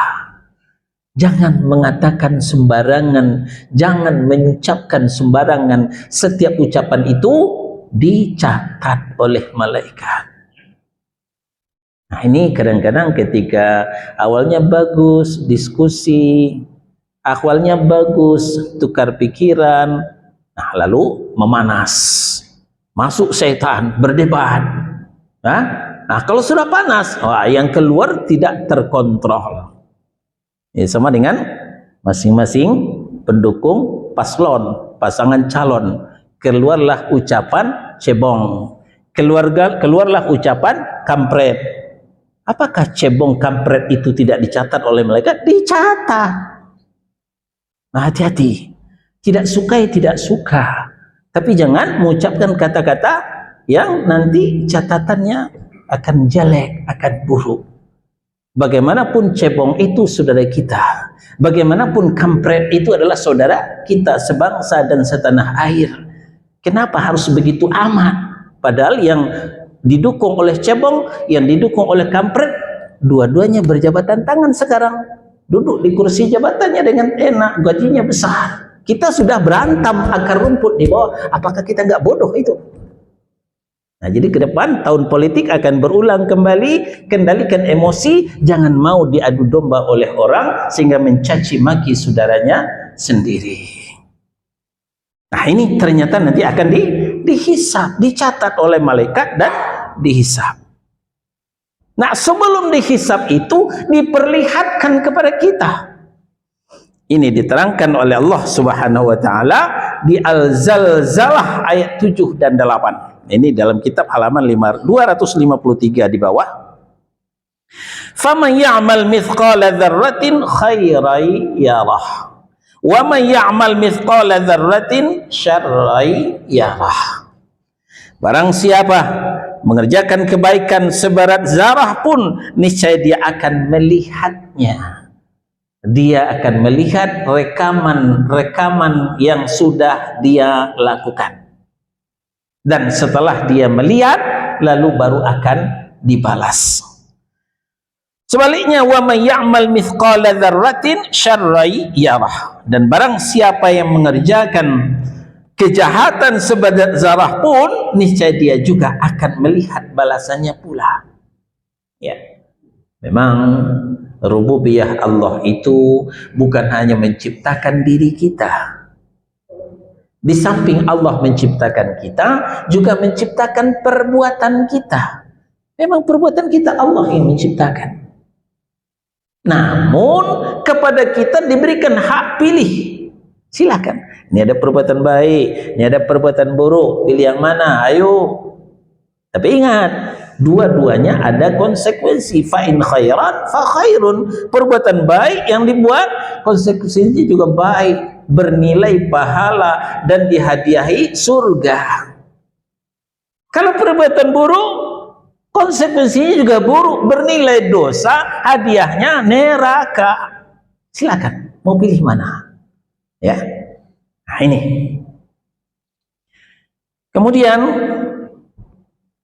Jangan mengatakan sembarangan, jangan mengucapkan sembarangan. Setiap ucapan itu dicatat oleh malaikat. Nah, ini kadang-kadang ketika awalnya bagus diskusi, awalnya bagus tukar pikiran, nah lalu memanas, masuk setan, berdebat. Nah, kalau sudah panas, yang keluar tidak terkontrol. Ya, sama dengan masing-masing pendukung paslon, pasangan calon. Keluarlah ucapan cebong, keluarlah ucapan kampret. Apakah cebong kampret itu tidak dicatat oleh malaikat? Dicatat. Nah, hati-hati. Tidak suka ya tidak suka. Tapi jangan mengucapkan kata-kata yang nanti catatannya akan jelek, akan buruk. Bagaimanapun cebong itu saudara kita, bagaimanapun kampret itu adalah saudara kita sebangsa dan setanah air. Kenapa harus begitu amat? Padahal yang didukung oleh cebong, yang didukung oleh kampret, dua-duanya berjabatan tangan sekarang. Duduk di kursi jabatannya dengan enak, gajinya besar. Kita sudah berantem akar rumput di bawah. Apakah kita nggak bodoh itu? Nah, jadi ke depan tahun politik akan berulang kembali. Kendalikan emosi, jangan mau diadu domba oleh orang sehingga mencaci maki saudaranya sendiri. Nah, ini ternyata nanti akan dihisab, dicatat oleh malaikat dan dihisab. Nah, sebelum dihisab itu diperlihatkan kepada kita. Ini diterangkan oleh Allah Subhanahu wa taala di Al-Zalzalah ayat 7 dan 8. Ini dalam kitab halaman 253 di bawah. Faman ya'mal mithqala dzarratin khairan yarah, wa man ya'mal mithqala dzarratin syarran yarah. Barang siapa mengerjakan kebaikan seberat zarah pun, niscaya dia akan melihatnya. Dia akan melihat rekaman-rekaman yang sudah dia lakukan. Dan setelah dia melihat, lalu baru akan dibalas. Sebaliknya, wa may ya'mal mithqala dzarratin syarran yarah. Dan barang siapa yang mengerjakan kejahatan seberat zarah pun, niscaya dia juga akan melihat balasannya pula. Ya. Memang rububiyah Allah itu bukan hanya menciptakan diri kita. Di samping Allah menciptakan kita, juga menciptakan perbuatan kita. Memang perbuatan kita Allah yang menciptakan. Namun kepada kita diberikan hak pilih. Silakan. Ini ada perbuatan baik, ini ada perbuatan buruk. Pilih yang mana? Ayo. Tapi ingat, dua-duanya ada konsekuensi. Fa in khairan fa khairun. Perbuatan baik yang dibuat, konsekuensinya juga baik, bernilai pahala dan dihadiahi surga. Kalau perbuatan buruk, konsekuensinya juga buruk, bernilai dosa, hadiahnya neraka. Silakan, mau pilih mana? Ya. Nah, ini. Kemudian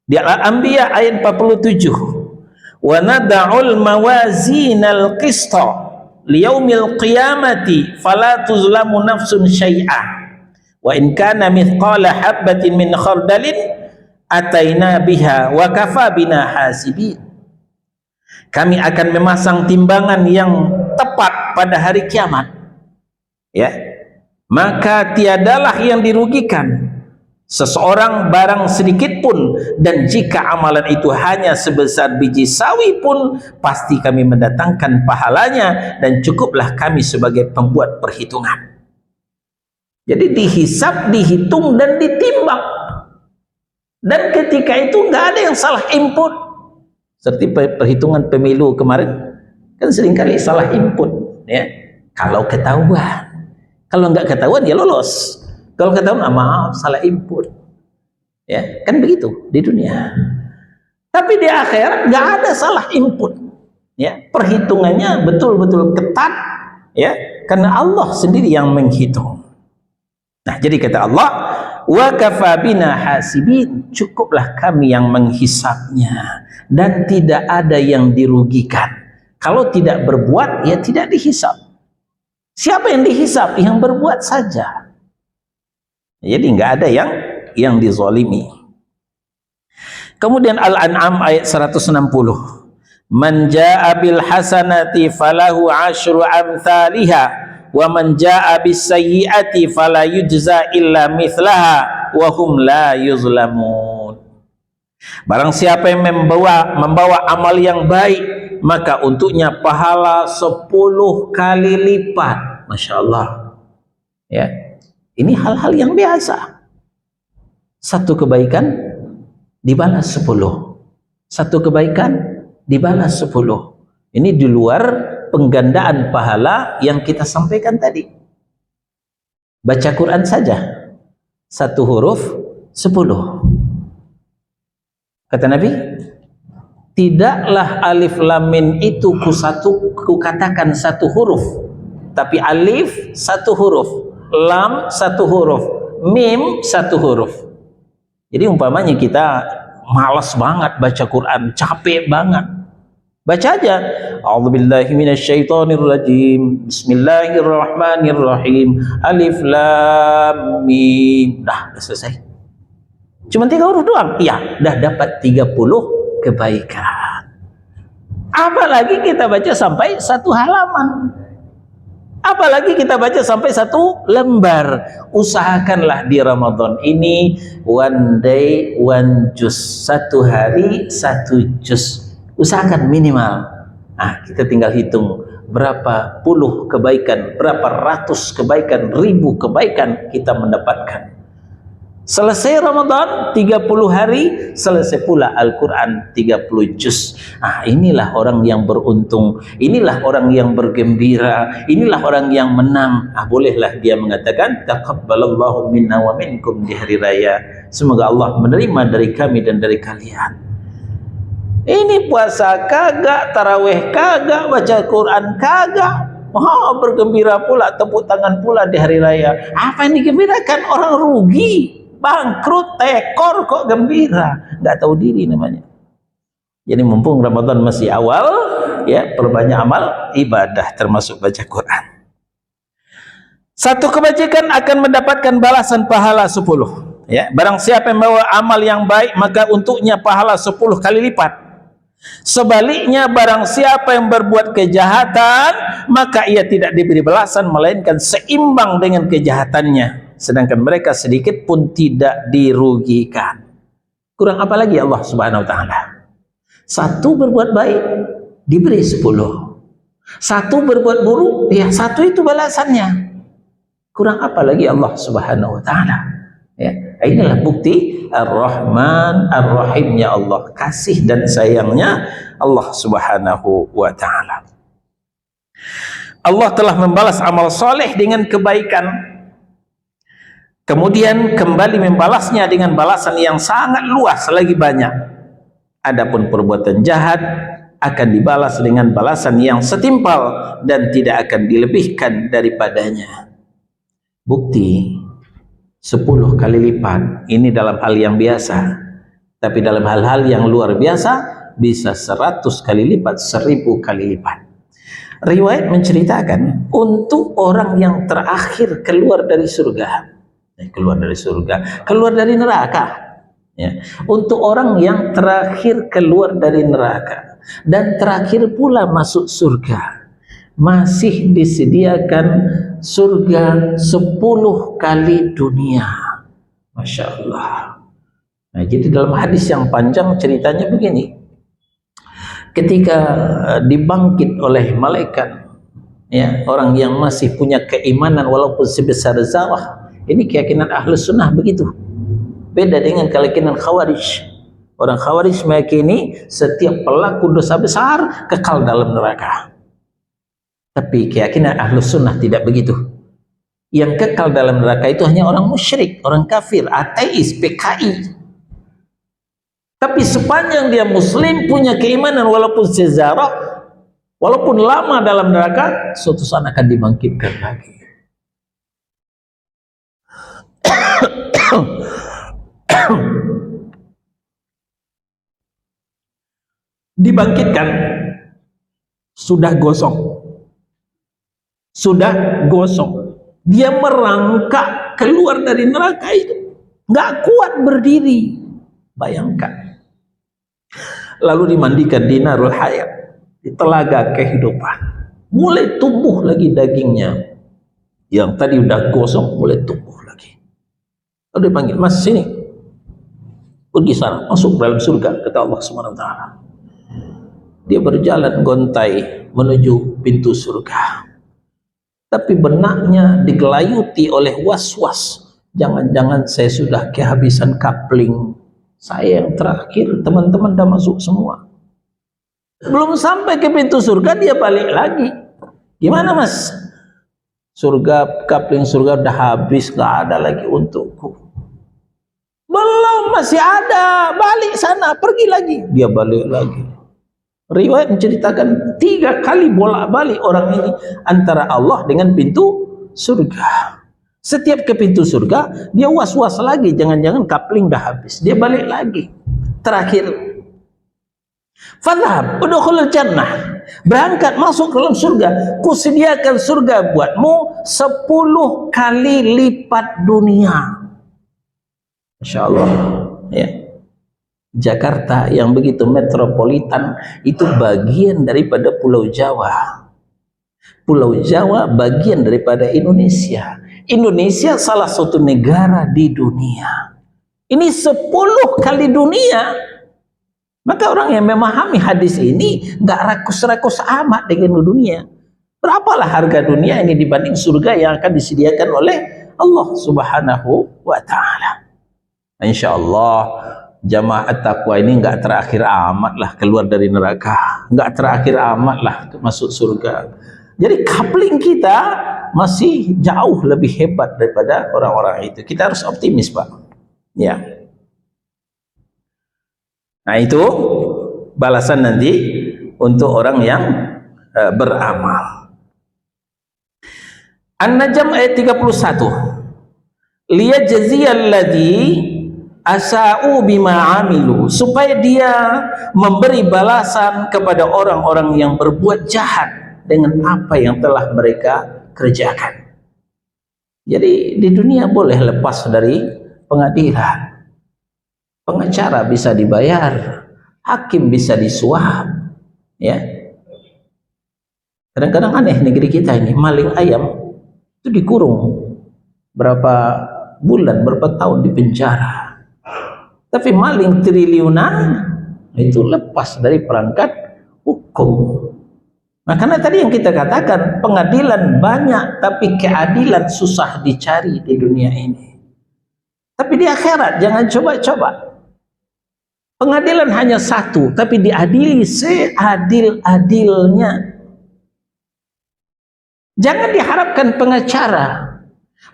di Al-Anbiya ayat 47, wa nad'ul mawazinal qista liyaumil qiyamati fala tuzlamu nafsun syai'a wa in kana mithqala habatin min khardalin ataina biha wa kafa bina hasibin. Kami akan memasang timbangan yang tepat pada hari kiamat, ya, maka tiadalah yang dirugikan seseorang barang sedikit pun, dan jika amalan itu hanya sebesar biji sawi pun, pasti kami mendatangkan pahalanya, dan cukuplah kami sebagai pembuat perhitungan. Jadi dihisab, dihitung, dan ditimbang. Dan ketika itu nggak ada yang salah input. Seperti perhitungan pemilu kemarin, kan seringkali salah input, ya. Kalau ketahuan, kalau nggak ketahuan ya lolos. Kalau ketahuan, maaf, salah input, ya kan begitu di dunia. Tapi di akhirat nggak ada salah input, ya, perhitungannya betul-betul ketat, ya, karena Allah sendiri yang menghitung. Nah, jadi kata Allah, wa kafa bina hasibin, cukuplah kami yang menghisapnya, dan tidak ada yang dirugikan. Kalau tidak berbuat, ya tidak dihisap. Siapa yang dihisap? Yang berbuat saja. Jadi nggak ada yang dizalimi. Kemudian Al-An'am ayat 160. Man jaa'a bil hasanati falahu 'asyru amsalha wa man jaa'a bis sayyi'ati fala yujza illa mithlaha wa hum la yuzlamun. Barang siapa yang membawa amal yang baik, maka untuknya pahala 10 kali lipat. Masya Allah, ya. Ini hal-hal yang biasa. Satu kebaikan dibalas 10. Satu kebaikan dibalas 10. Ini di luar penggandaan pahala yang kita sampaikan tadi. Baca Quran saja, satu huruf 10. Kata Nabi, tidaklah alif lam mim itu kukatakan satu huruf, tapi alif satu huruf, lam satu huruf, mim satu huruf. Jadi umpamanya kita malas banget baca Quran, capek banget, baca aja a'udzubillahi minasyaitonirrajim, bismillahirrahmanirrahim, alif lam mim, dah selesai. Cuma 3 huruf doang, iya, dah dapat 30 kebaikan. Apalagi kita baca sampai 1 halaman, apalagi kita baca sampai 1 lembar. Usahakanlah di Ramadan ini one day one juz, 1 hari 1 juz. Usahakan minimal. Nah, kita tinggal hitung berapa puluh kebaikan, berapa ratus kebaikan, ribu kebaikan kita mendapatkan. Selesai Ramadan 30 hari, selesai pula Al-Quran 30 juz. Inilah orang yang beruntung, inilah orang yang bergembira, inilah orang yang menang. Bolehlah dia mengatakan taqabbalallahu minna wa minkum di hari raya. Semoga Allah menerima dari kami dan dari kalian. Ini puasa kagak, tarawih kagak, baca Quran kagak. Bergembira pula, tepuk tangan pula di hari raya. Apa yang digembirakan? Orang rugi, bangkrut, tekor kok gembira, nggak tahu diri namanya. Jadi mumpung Ramadan masih awal, ya perbanyak amal ibadah termasuk baca Quran. Satu kebajikan akan mendapatkan balasan pahala 10. Ya, barang siapa yang membawa amal yang baik maka untuknya pahala 10 kali lipat. Sebaliknya barang siapa yang berbuat kejahatan maka ia tidak diberi balasan melainkan seimbang dengan kejahatannya, sedangkan mereka sedikit pun tidak dirugikan. Kurang apa lagi Allah Subhanahu wa taala? Satu berbuat baik diberi 10. Satu berbuat buruk, ya satu itu balasannya. Kurang apa lagi Allah Subhanahu wa taala? Ya, inilah bukti Ar-Rahman Ar-Rahimnya Allah, kasih dan sayangnya Allah Subhanahu wa taala. Allah telah membalas amal soleh dengan kebaikan, kemudian kembali membalasnya dengan balasan yang sangat luas lagi banyak. Adapun perbuatan jahat akan dibalas dengan balasan yang setimpal dan tidak akan dilebihkan daripadanya. Bukti 10 kali lipat ini dalam hal yang biasa, tapi dalam hal-hal yang luar biasa bisa 100 kali lipat, 1000 kali lipat. Riwayat menceritakan untuk orang yang terakhir keluar dari surga, keluar dari neraka, ya. Untuk orang yang terakhir keluar dari neraka dan terakhir pula masuk surga, masih disediakan surga 10 kali dunia. Masya Allah. Nah, jadi dalam hadis yang panjang ceritanya begini. Ketika dibangkit oleh malaikat, ya, orang yang masih punya keimanan walaupun sebesar zarah, ini keyakinan Ahlus Sunnah begitu. Beda dengan keyakinan Khawarij. Orang Khawarij meyakini setiap pelaku dosa besar kekal dalam neraka. Tapi keyakinan Ahlus Sunnah tidak begitu. Yang kekal dalam neraka itu hanya orang musyrik, orang kafir, ateis, PKI. Tapi sepanjang dia muslim, punya keimanan walaupun sezarah, walaupun lama dalam neraka, suatu saat akan dibangkitkan lagi. Dibangkitkan, sudah gosong. Dia merangkak keluar dari neraka itu, nggak kuat berdiri. Bayangkan. Lalu dimandikan di narul hayat, di telaga kehidupan. Mulai tumbuh lagi dagingnya, yang tadi udah gosong mulai tumbuh lagi. Lalu dipanggil, mas sini, pergi sana, masuk dalam surga, kata Allah SWT. Dia berjalan gontai menuju pintu surga. Tapi benaknya digelayuti oleh was-was. Jangan-jangan saya sudah kehabisan kapling. Saya yang terakhir, teman-teman dah masuk semua. Belum sampai ke pintu surga, dia balik lagi. Gimana mas? Surga, kapling surga udah habis, gak ada lagi untukku. Belum, masih ada. Balik sana, pergi lagi. Dia balik lagi. Riwayat menceritakan 3 kali bolak-balik orang ini antara Allah dengan pintu surga. Setiap ke pintu surga, dia was-was lagi, jangan-jangan kapling dah habis. Dia balik lagi. Terakhir, fadhhab udkhulul jannah. Berangkat masuk ke dalam surga. Kusediakan surga buatmu 10 kali lipat dunia. Masya Allah. Ya. Jakarta yang begitu metropolitan itu bagian daripada Pulau Jawa. Pulau Jawa bagian daripada Indonesia. Indonesia salah satu negara di dunia. Ini 10 kali dunia. Maka orang yang memahami hadis ini nggak rakus-rakus amat dengan dunia. Berapalah harga dunia ini dibanding surga yang akan disediakan oleh Allah Subhanahu wa taala. InsyaAllah jamaah taqwa ini enggak terakhir amat lah keluar dari neraka, enggak terakhir amat lah masuk surga. Jadi coupling kita masih jauh lebih hebat daripada orang-orang itu. Kita harus optimis, Pak. Ya. Nah, itu balasan nanti untuk orang yang beramal. An-Najm ayat 31. Liyajziyalladzi asa'u bima amilu, supaya dia memberi balasan kepada orang-orang yang berbuat jahat dengan apa yang telah mereka kerjakan. Jadi di dunia boleh lepas dari pengadilan, pengacara bisa dibayar, hakim bisa disuap, ya. Kadang-kadang aneh negeri kita ini, maling ayam itu dikurung berapa bulan, berapa tahun di penjara. Tapi maling triliunan itu lepas dari perangkat hukum. Nah, karena tadi yang kita katakan, pengadilan banyak tapi keadilan susah dicari di dunia ini. Tapi di akhirat jangan coba-coba. Pengadilan hanya satu, tapi diadili seadil-adilnya. Jangan diharapkan pengacara.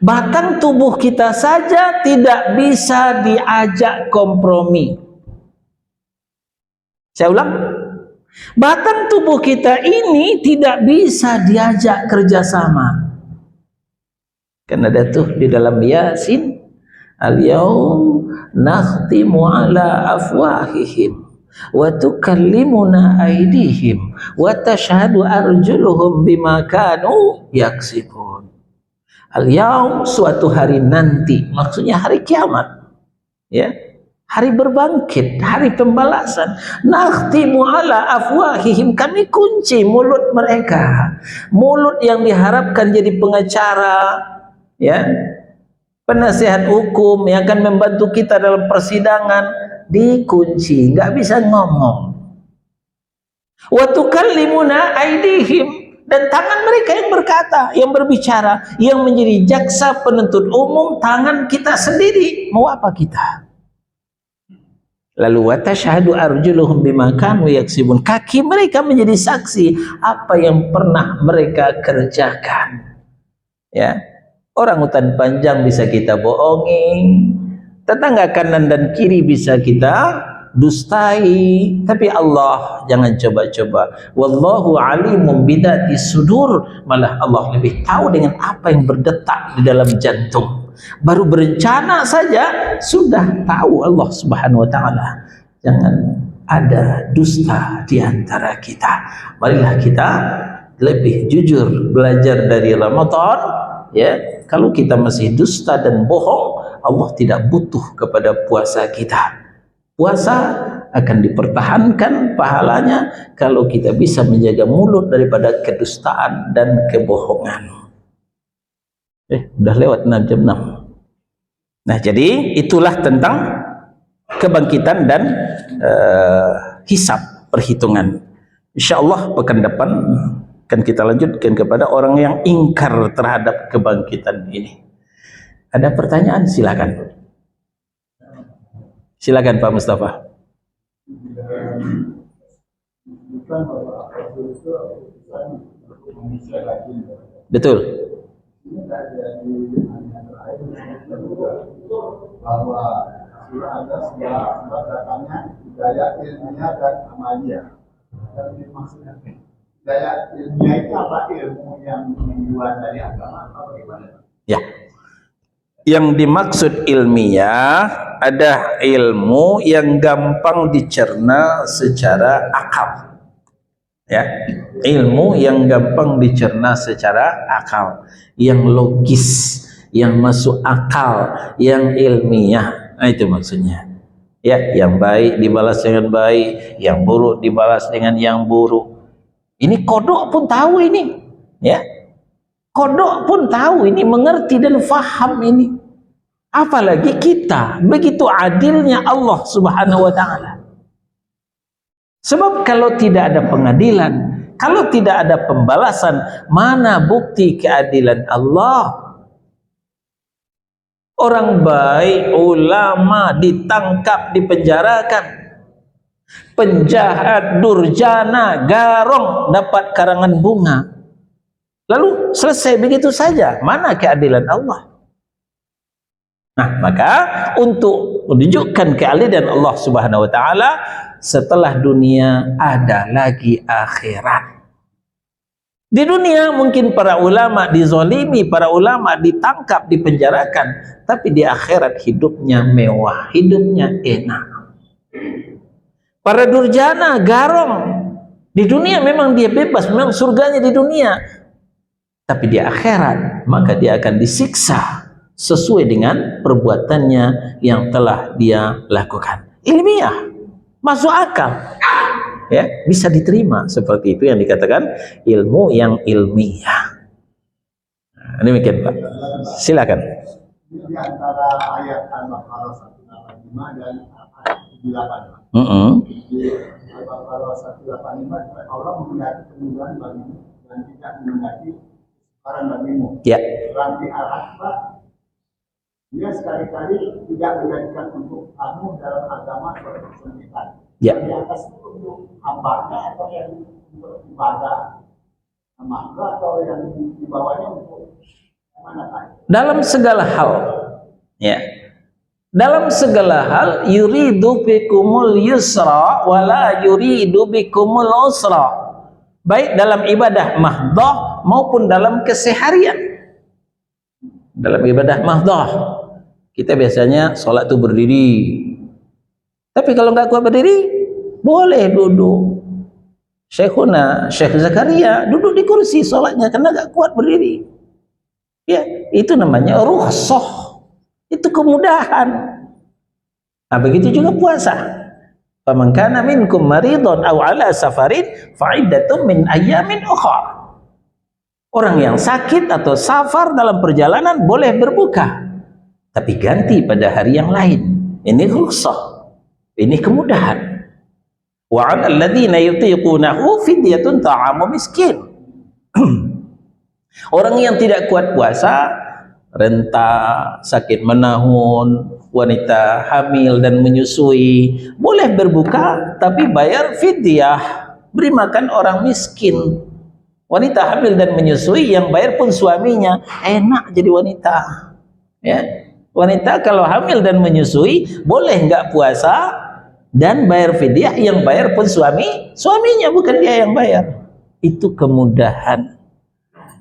Batang tubuh kita saja tidak bisa diajak kompromi. Saya ulang, batang tubuh kita ini tidak bisa diajak kerjasama. Karena ada tuh di dalam Yasin, al-yaum nakhtimu ala afwahihim wa tukallimuna aydihim wa tashhadu arjuluhum bima kanu yaksibun. Al-yaum, suatu hari nanti, maksudnya hari kiamat, ya, hari berbangkit, hari pembalasan. Nakhtimu ala afwahihim, kami kunci mulut mereka, mulut yang diharapkan jadi pengacara, ya, penasihat hukum yang akan membantu kita dalam persidangan, dikunci, nggak bisa ngomong. Wa tukallimuna aydihim, dan tangan mereka yang berkata, yang berbicara, yang menjadi jaksa penuntut umum, tangan kita sendiri. Mau apa kita? Lalu wa tashhadu arjuluhum bima kanu yaksibun, kaki mereka menjadi saksi apa yang pernah mereka kerjakan. Ya, orang hutan panjang bisa kita bohongi, tetangga kanan dan kiri bisa kita dustai, tapi Allah jangan coba-coba. Wallahu alimun bidati sudur, malah Allah lebih tahu dengan apa yang berdetak di dalam jantung. Baru berencana saja sudah tahu Allah Subhanahu wa taala. Jangan ada dusta di antara kita. Marilah kita lebih jujur belajar dari Ramadan, ya. Kalau kita masih dusta dan bohong, Allah tidak butuh kepada puasa kita. Puasa akan dipertahankan pahalanya kalau kita bisa menjaga mulut daripada kedustaan dan kebohongan. Udah lewat 6 jam 6. Nah, jadi itulah tentang kebangkitan dan hisab, perhitungan. InsyaAllah pekan depan akan kita lanjutkan kepada orang yang ingkar terhadap kebangkitan ini. Ada pertanyaan? Silakan. Silakan Pak Mustafa. Betul. Bahwa ada sebuah katanya hidayah ilmiah dan amalia. Dan maksudnya hidayah ilmiah itu apa? Ilmu yang diluar dari agama atau bagaimana? Ya. Yang dimaksud ilmiah ada ilmu yang gampang dicerna secara akal. Ya, ilmu yang gampang dicerna secara akal, yang logis, yang masuk akal, yang ilmiah. Nah, itu maksudnya. Ya, yang baik dibalas dengan baik, yang buruk dibalas dengan yang buruk. Ini kodok pun tahu ini, ya. Kodok pun tahu ini, mengerti dan faham ini. Apalagi kita, begitu adilnya Allah Subhanahu wa taala. Sebab kalau tidak ada pengadilan, kalau tidak ada pembalasan, mana bukti keadilan Allah? orang baik, ulama ditangkap, dipenjarakan. Penjahat, durjana, garong dapat karangan bunga. Lalu selesai begitu saja. Mana keadilan Allah? Nah, maka untuk menunjukkan keadilan Allah Subhanahu wa taala, setelah dunia ada lagi akhirat. Di dunia mungkin para ulama dizalimi, para ulama ditangkap, dipenjarakan, tapi di akhirat hidupnya mewah, hidupnya enak. Para durjana, garong, di dunia memang dia bebas, memang surganya di dunia. Tapi di akhirat, maka dia akan disiksa sesuai dengan perbuatannya yang telah dia lakukan. Ilmiah, masuk akal. Ya, bisa diterima seperti itu yang dikatakan ilmu yang ilmiah. Nah, demikian Pak. Silakan. Di antara ayat Al-Baqarah 185 dan ayat 78. Di Al-Baqarah 185 Allah menghendaki kemudahan bagimu dan tidak menghendaki kesukaran bagimu. Ya. Berarti Al-Ahqaf dia sekali-kali tidak menjadikan untuk kamu dalam agama suatu kesempitan. Ya. Di atas itu untuk hambanya atau yang untuk ibadah hamba atau yang di bawahnya untuk mana Pak? Dalam segala hal, ya. Dalam segala hal yuridu bikumul yusra wala yuridu bikumul usra. Baik dalam ibadah mahdoh maupun dalam keseharian. Dalam ibadah mahdoh kita biasanya sholat itu berdiri. Tapi kalau nggak kuat berdiri, boleh duduk. Syekhuna, Syekh Zakaria duduk di kursi sholatnya karena nggak kuat berdiri. Ya, itu namanya rukhsah. Itu kemudahan. Nah, begitu juga puasa. Faman kana minkum maridun aw ala safarin fa'iddatun min ayyamin ukhra. Orang yang sakit atau safar dalam perjalanan boleh berbuka, tapi ganti pada hari yang lain. Ini rukhsah. Ini kemudahan. Wa 'alal ladzina yutiqunahu fidyatun ta'amu miskin. Orang yang tidak kuat puasa, renta, sakit menahun, wanita hamil dan menyusui, boleh berbuka tapi bayar fidyah, beri makan orang miskin. Wanita hamil dan menyusui yang bayar pun suaminya. Enak jadi wanita. Ya. Wanita kalau hamil dan menyusui boleh nggak puasa dan bayar fidyah, yang bayar pun suaminya, bukan dia yang bayar. Itu kemudahan.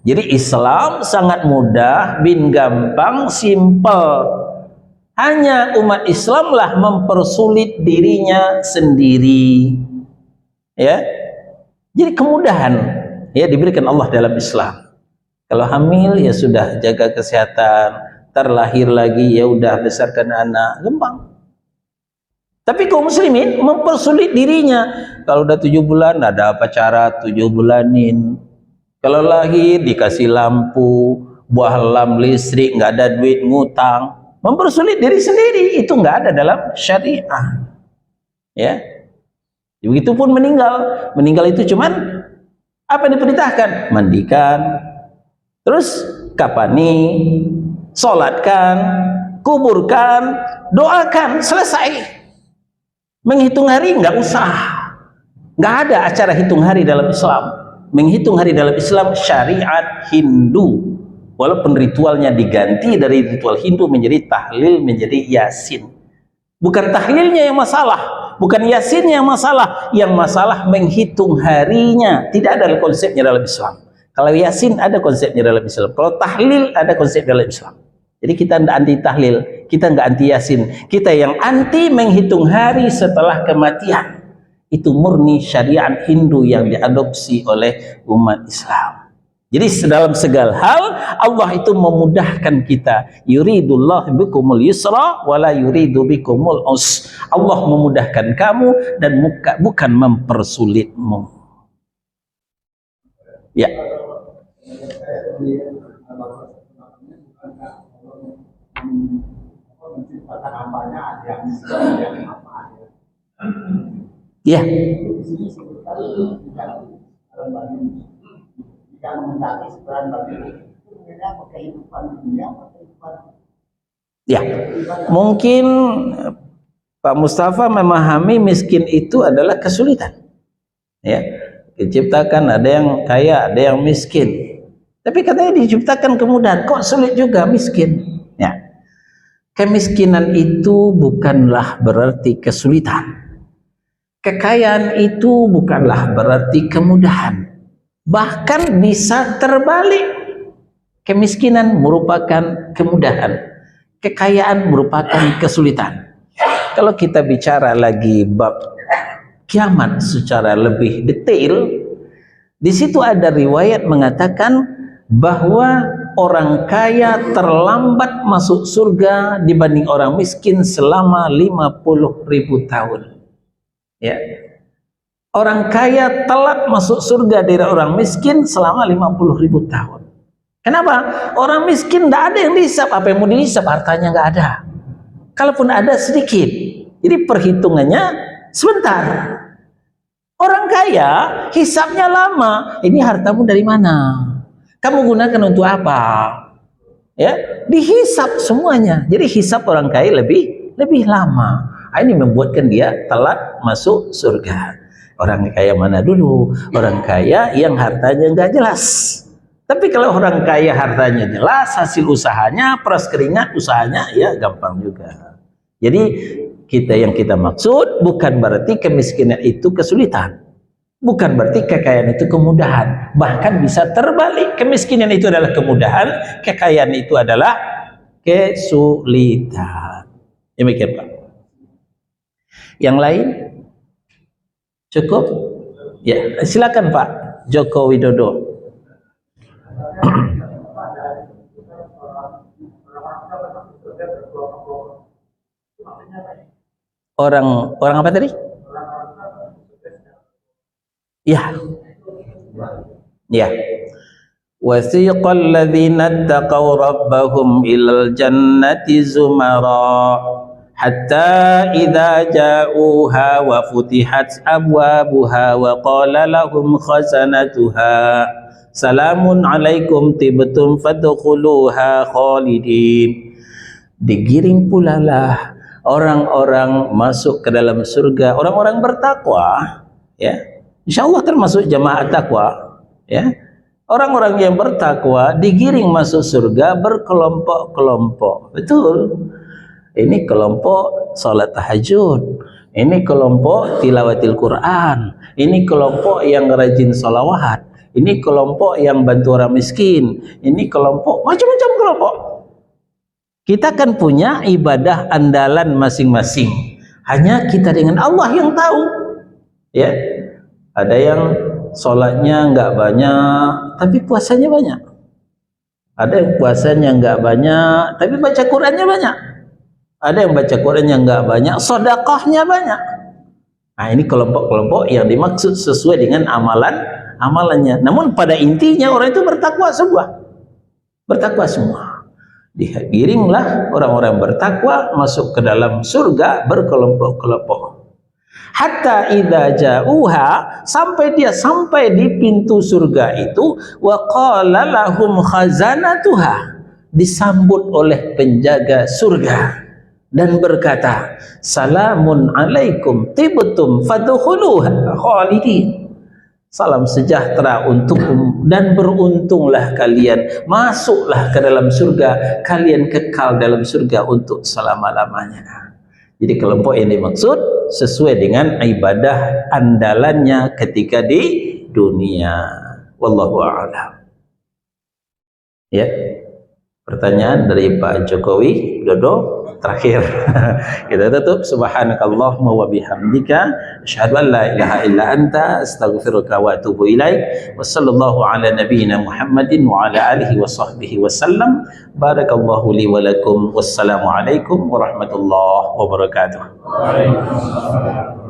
Jadi Islam sangat mudah, bin gampang, simple. Hanya umat Islamlah mempersulit dirinya sendiri. Ya. Jadi kemudahan ya diberikan Allah dalam Islam. Kalau hamil ya sudah jaga kesehatan, terlahir lagi ya udah besarkan anak, gampang. Tapi kaum muslimin mempersulit dirinya. Kalau udah 7 bulan ada apa cara 7 bulanin. Kalau lahir dikasih lampu, buah lam listrik, nggak ada duit ngutang, mempersulit diri sendiri. Itu nggak ada dalam syariah. Ya, begitupun meninggal itu cuman apa yang diperintahkan? Mandikan, terus kapani, sholatkan, kuburkan, doakan, selesai. Menghitung hari nggak usah, nggak ada acara hitung hari dalam Islam. Menghitung hari dalam Islam syariat Hindu, walaupun ritualnya diganti dari ritual Hindu menjadi tahlil, menjadi yasin. Bukan tahlilnya yang masalah, bukan yasinnya yang masalah. Yang masalah menghitung harinya. Tidak ada konsepnya dalam Islam. Kalau yasin ada konsepnya dalam Islam, kalau tahlil ada konsep dalam Islam. Jadi kita tidak anti tahlil, kita nggak anti yasin. Kita yang anti menghitung hari setelah kematian. Itu murni syariat Hindu yang diadopsi oleh umat Islam. Jadi dalam segala hal Allah itu memudahkan kita. Yuridullah bikumul yusra wala yuridu bikumul us. Allah memudahkan kamu dan bukan mempersulitmu. Ya. Menciptakan hambanya ada yang miskin, ada yang apa ada. Ya. Di sini sebutkan tidak sekarang bagi jika menghendaki sekarang bagi itu mengenai kehidupan dunia atau kehidupan Ya, mungkin Pak Mustafa memahami miskin itu adalah kesulitan. Ya, diciptakan ada yang kaya, ada yang miskin. Tapi katanya diciptakan kemudahan, kok sulit juga miskin? Ya, kemiskinan itu bukanlah berarti kesulitan. Kekayaan itu bukanlah berarti kemudahan. Bahkan bisa terbalik. Kemiskinan merupakan kemudahan, kekayaan merupakan kesulitan. Kalau kita bicara lagi bab kiamat secara lebih detail, di situ ada riwayat mengatakan bahwa orang kaya terlambat masuk surga dibanding orang miskin selama 50.000 tahun. Ya. Orang kaya telat masuk surga dari orang miskin selama 50.000 tahun. Kenapa? Orang miskin tidak ada yang dihisap. Apa yang mau dihisap? Hartanya nggak ada. Kalaupun ada sedikit. Jadi perhitungannya sebentar. Orang kaya hisapnya lama. Ini hartamu dari mana? Kamu gunakan untuk apa? Ya, dihisap semuanya. Jadi hisap orang kaya lebih lama. Ini membuatkan dia telat masuk surga. Orang kaya mana dulu? Orang kaya yang hartanya nggak jelas. Tapi kalau orang kaya hartanya jelas, hasil usahanya, peras keringat usahanya, ya gampang juga. Jadi yang kita maksud bukan berarti kemiskinan itu kesulitan. Bukan berarti kekayaan itu kemudahan. Bahkan bisa terbalik. Kemiskinan itu adalah kemudahan, kekayaan itu adalah kesulitan. Demikian Pak. Yang lain? Cukup? Ya, silakan Pak Joko Widodo. Orang apa tadi? Ya. Ya. Wasiqal ladzina taqaw rabbahum ilal jannati zumara hatta idza ja'uha wa futihat abwabuha wa qala lahum khazanatuha salamun alaikum tibtum fadkhuluha khalidin. Digiring pula lah orang-orang masuk ke dalam surga, orang-orang bertakwa, ya. Insyaallah termasuk jamaah takwa, ya. Orang-orang yang bertakwa digiring masuk surga berkelompok-kelompok. Betul. Ini kelompok salat tahajud, ini kelompok tilawatil Quran, ini kelompok yang rajin sholawat, ini kelompok yang bantu orang miskin, ini kelompok macam-macam kelompok. Kita kan punya ibadah andalan masing-masing. Hanya kita dengan Allah yang tahu. Ya, ada yang sholatnya nggak banyak, tapi puasanya banyak. Ada yang puasanya nggak banyak, tapi baca Qurannya banyak. Ada yang baca Qurannya nggak banyak, sedekahnya banyak. Nah, ini kelompok-kelompok yang dimaksud sesuai dengan amalannya. Namun pada intinya orang itu bertakwa semua. Digiringlah orang-orang bertakwa masuk ke dalam surga berkelompok-kelompok. Hatta idza ja'uha, sampai di pintu surga itu, wa qala lahum khazanatuha, disambut oleh penjaga surga dan berkata, salamun alaikum tibtum fadkhuluha khalidin. Salam sejahtera untukmu dan beruntunglah kalian, masuklah ke dalam surga, kalian kekal dalam surga untuk selama-lamanya. Jadi kelompok yang dimaksud sesuai dengan ibadah andalannya ketika di dunia. Wallahu a'lam. Ya. Pertanyaan dari Pak Jokowi Widodo terakhir. Kita tutup. Subhanakallahumma wa bihamdika asyhadu an la ilaha illa anta astaghfiruka wa atubu ilaik. Wassallallahu ala nabiyyina Muhammadin wa ala alihi wa sahbihi wasallam. Barakallahu li wa lakum. Wassalamu alaikum warahmatullahi wabarakatuh. Waalaikumsalam.